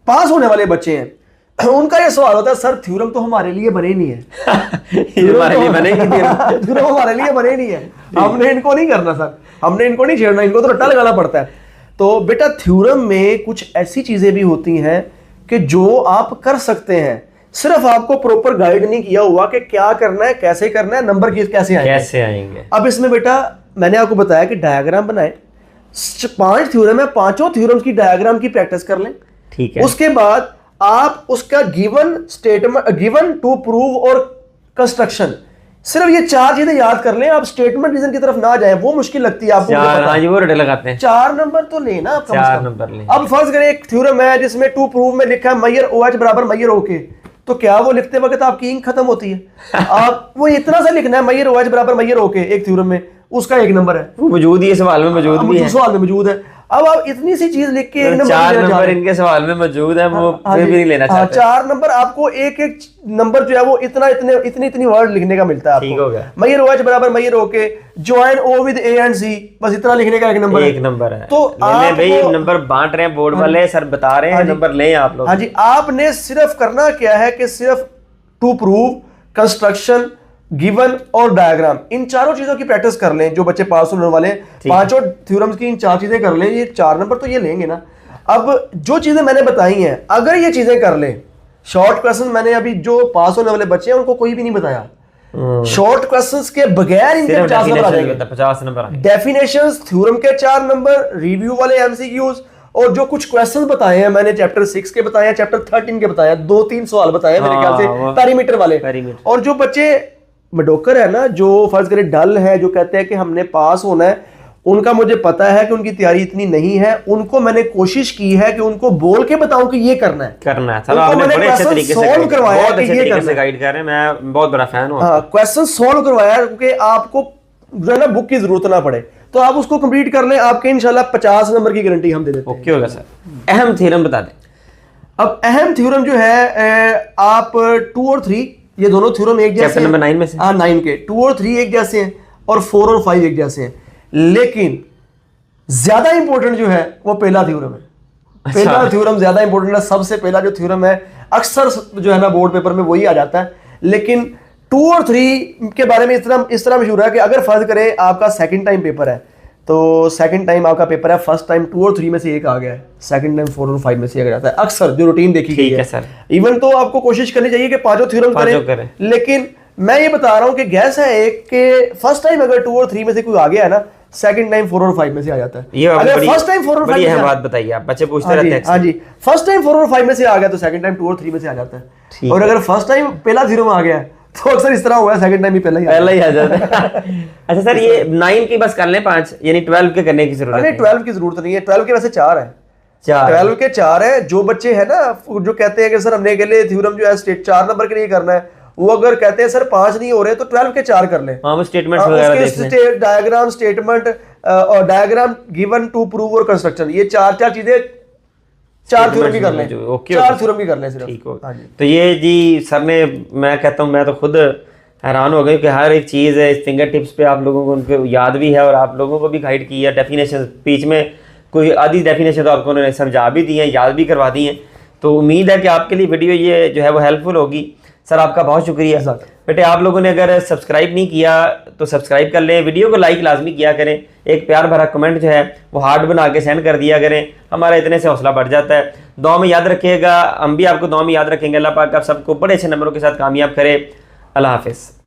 पास होने वाले बच्चे हैं उनका ये सवाल होता है, सर थ्योरम तो हमारे लिए बने नहीं है। हमारे लिए बनेगी थ्योरम हमारे लिए बने नहीं है, हमने इनको नहीं करना सर, हमने इनको नहीं छेड़ना, इनको तो रट्टा लगाना पड़ता है। तो बेटा थ्योरम में कुछ ऐसी चीजें भी होती हैं कि जो आप कर सकते हैं, सिर्फ आपको प्रॉपर गाइड नहीं किया हुआ कि क्या करना है, कैसे करना है, नंबर कैसे आएंगे। अब इसमें बेटा मैंने आपको बताया कि डायग्राम बनाए, 5 थ्योरम है, 5 थ्योरम्स की डायग्राम की प्रैक्टिस कर लें। ठीक है। उसके बाद आप उसका given statement, given to prove और कंस्ट्रक्शन, सिर्फ ये 4 चीजें याद कर लें। आप स्टेटमेंट रीजन की तरफ ना जाएं, वो मुश्किल लगती है आपको। हाँ जी, वो रटे लगाते हैं। 4 नंबर तो लेना आप, 4 नंबर लें। अब फर्ज करें एक थ्योरम है जिसमें टू प्रूव में लिखा है मैयर OH बराबर मैयर ओके, तो क्या वो लिखते वक्त आपकी इंक खत्म होती है? आप वो इतना सा लिखना है मैयर OH बराबर मैयर ओके एक थ्योरम में, उसका 1 नंबर है, वो मौजूद ही है, सवाल में मौजूद भी है, सवाल में मौजूद है। अब आप इतनी सी चीज लिख के 4 नंबर इनके सवाल में मौजूद है, वो फिर भी नहीं लेना चाहते। 4 नंबर आपको एक नंबर जो है वो इतनी वर्ड लिखने का मिलता है आपको। ठीक हो गया। मैयर OH बराबर मैयर okay, join O with A and C, बस इतना लिखने का 1 नंबर है। 1 नंबर है। तो आप भाई नंबर बांट रहे हैं, बोर्ड वाले सर बता रहे हैं, नंबर लें आप लोग। हाँ जी, आपने सिर्फ करना क्या है कि सिर्फ टू प्रूव, कंस्ट्रक्शन, गिवन और डायग्राम, इन 4 चीजों की प्रैक्टिस कर लें। जो बच्चे पास होने वाले हैं 5 थ्योरम्स की इन 4 चीजें कर लें, ये 4 नंबर तो ये लेंगे ना। अब जो चीजें मैंने बताई हैं, अगर ये चीजें कर लें, शॉर्ट क्वेश्चन मैंने अभी जो पास होने वाले बच्चे हैं उनको कोई भी नहीं बताया, शॉर्ट क्वेश्चंस के बगैर इनके 50 नंबर आ जाएंगे। 50 नंबर। डेफिनेशंस थ्योरम के 4 नंबर, रिव्यू वाले MCQs, और जो कुछ क्वेश्चंस बताए हैं मैंने चैप्टर 6 के बताए हैं, चैप्टर 13 के बताए हैं, 2-3 सवाल बताए हैं मेरे ख्याल से पैरामीटर वाले। और जो बच्चे मेडियोकर है ना, जो फर्ज करे डल है, जो कहते हैं कि हमने पास होना है, उनका मुझे पता है कि उनकी तैयारी इतनी नहीं है, उनको मैंने कोशिश की है कि उनको बोल के बताऊं कि ये करना है। चलो आपने बड़े अच्छे तरीके से सॉल्व करवाया, बहुत अच्छे तरीके से गाइड कर रहे हैं, मैं बहुत बड़ा फैन हूं। हां, क्वेश्चन सॉल्व करवाया क्योंकि आपको जो है ना बुक की जरूरत ना पड़े, तो आप उसको कंप्लीट कर लें, आपके इंशाल्लाह 50 नंबर की गारंटी हम दे देते हैं। ओके होगा सर। अहम थ्योरम बता दें। अब अहम थ्योरम जो है, आप 2 और 3 ये दोनों थ्योरम एक जैसे चैप्टर नंबर 9 में से, 9 के 2 और 3 एक जैसे हैं और 4 और 5 एक जैसे हैं, लेकिन ज्यादा इंपॉर्टेंट जो है वो पहला थ्योरम है। पहला थ्योरम ज्यादा इंपॉर्टेंट है। सबसे पहला जो थ्योरम है अक्सर जो है ना बोर्ड पेपर में वही आ जाता है, लेकिन 2 और 3 के बारे में इस तरह मशहूर है कि अगर फर्ज करें आपका सेकंड टाइम पेपर है, तो सेकंड टाइम आपका पेपर है, फर्स्ट टाइम 2 और 3 में से एक आ गया है, सेकंड टाइम 4 और 5 में से एक आ जाता है, अक्सर जो रूटीन देखी गई है सर। इवन तो आपको कोशिश करनी चाहिए कि 5 थ्योरम करें, लेकिन मैं ये बता रहा हूं कि गैस है एक कि फर्स्ट टाइम अगर 2 और 3 में से कोई आ गया है ना, सेकंड टाइम 4 और 5 में से आ जाता है। ये अगर फर्स्ट टाइम 4 और 5 में बात बताइए, आप बच्चे पूछते रहते हैं। हाँ जी, फर्स्ट टाइम 4 और 5 में से आ गया तो सेकंड टाइम 2 और 3 में से आ जाता है। और अगर फर्स्ट टाइम पहला थ्योरम आ गया तो अक्सर इस तरह हुआ है, सेकंड टाइम भी पहला ही आ जाता है। अच्छा सर, ये 9 की बस कर लें, 5 यानी 12 के करने की जरूरत नहीं? 12 की जरूरत नहीं है, 12 के वैसे 4 है। 12 के 4 है। जो बच्चे हैं ना जो कहते हैं कि सर हमने के लिए थ्योरम जो है स्टेट 4 नंबर के लिए करना है, वो अगर कहते हैं सर 5 नहीं हो रहे तो 12 के 4 कर लें। हाँ, वो स्टेटमेंट्स वगैरह देख लें, डायग्राम, स्टेटमेंट और डायग्राम, गिवन, टू प्रूव और कंस्ट्रक्शन, ये 4 चीजें 4 थ्योरम की कर लें। 4 थ्योरम की कर लें सिर्फ। ठीक हो। तो ये जी सर ने, मैं कहता हूँ मैं तो खुद हैरान हो गई कि हर एक चीज़ है इस फिंगर टिप्स पे, आप लोगों को उनको याद भी है और आप लोगों को भी गाइड की है। डेफिनेशन बीच में कोई आधी डेफिनेशन तो आपको उन्होंने समझा भी दी है, याद भी करवा दी हैं। तो उम्मीद है कि आपके लिए वीडियो ये जो है वो हेल्पफुल होगी। सर आपका बहुत शुक्रिया। बेटे आप लोगों ने अगर सब्सक्राइब नहीं किया तो सब्सक्राइब कर लें, वीडियो को लाइक लाजमी किया करें, एक प्यार भरा कमेंट जो है वो हार्ट बना के सेंड कर दिया करें, हमारा इतने से हौसला बढ़ जाता है। दुआ में याद रखिएगा, हम भी आपको दुआ में याद रखेंगे। अल्लाह पाक आप सबको बड़े अच्छे नंबरों के साथ कामयाब करे। अल्लाह हाफिज़।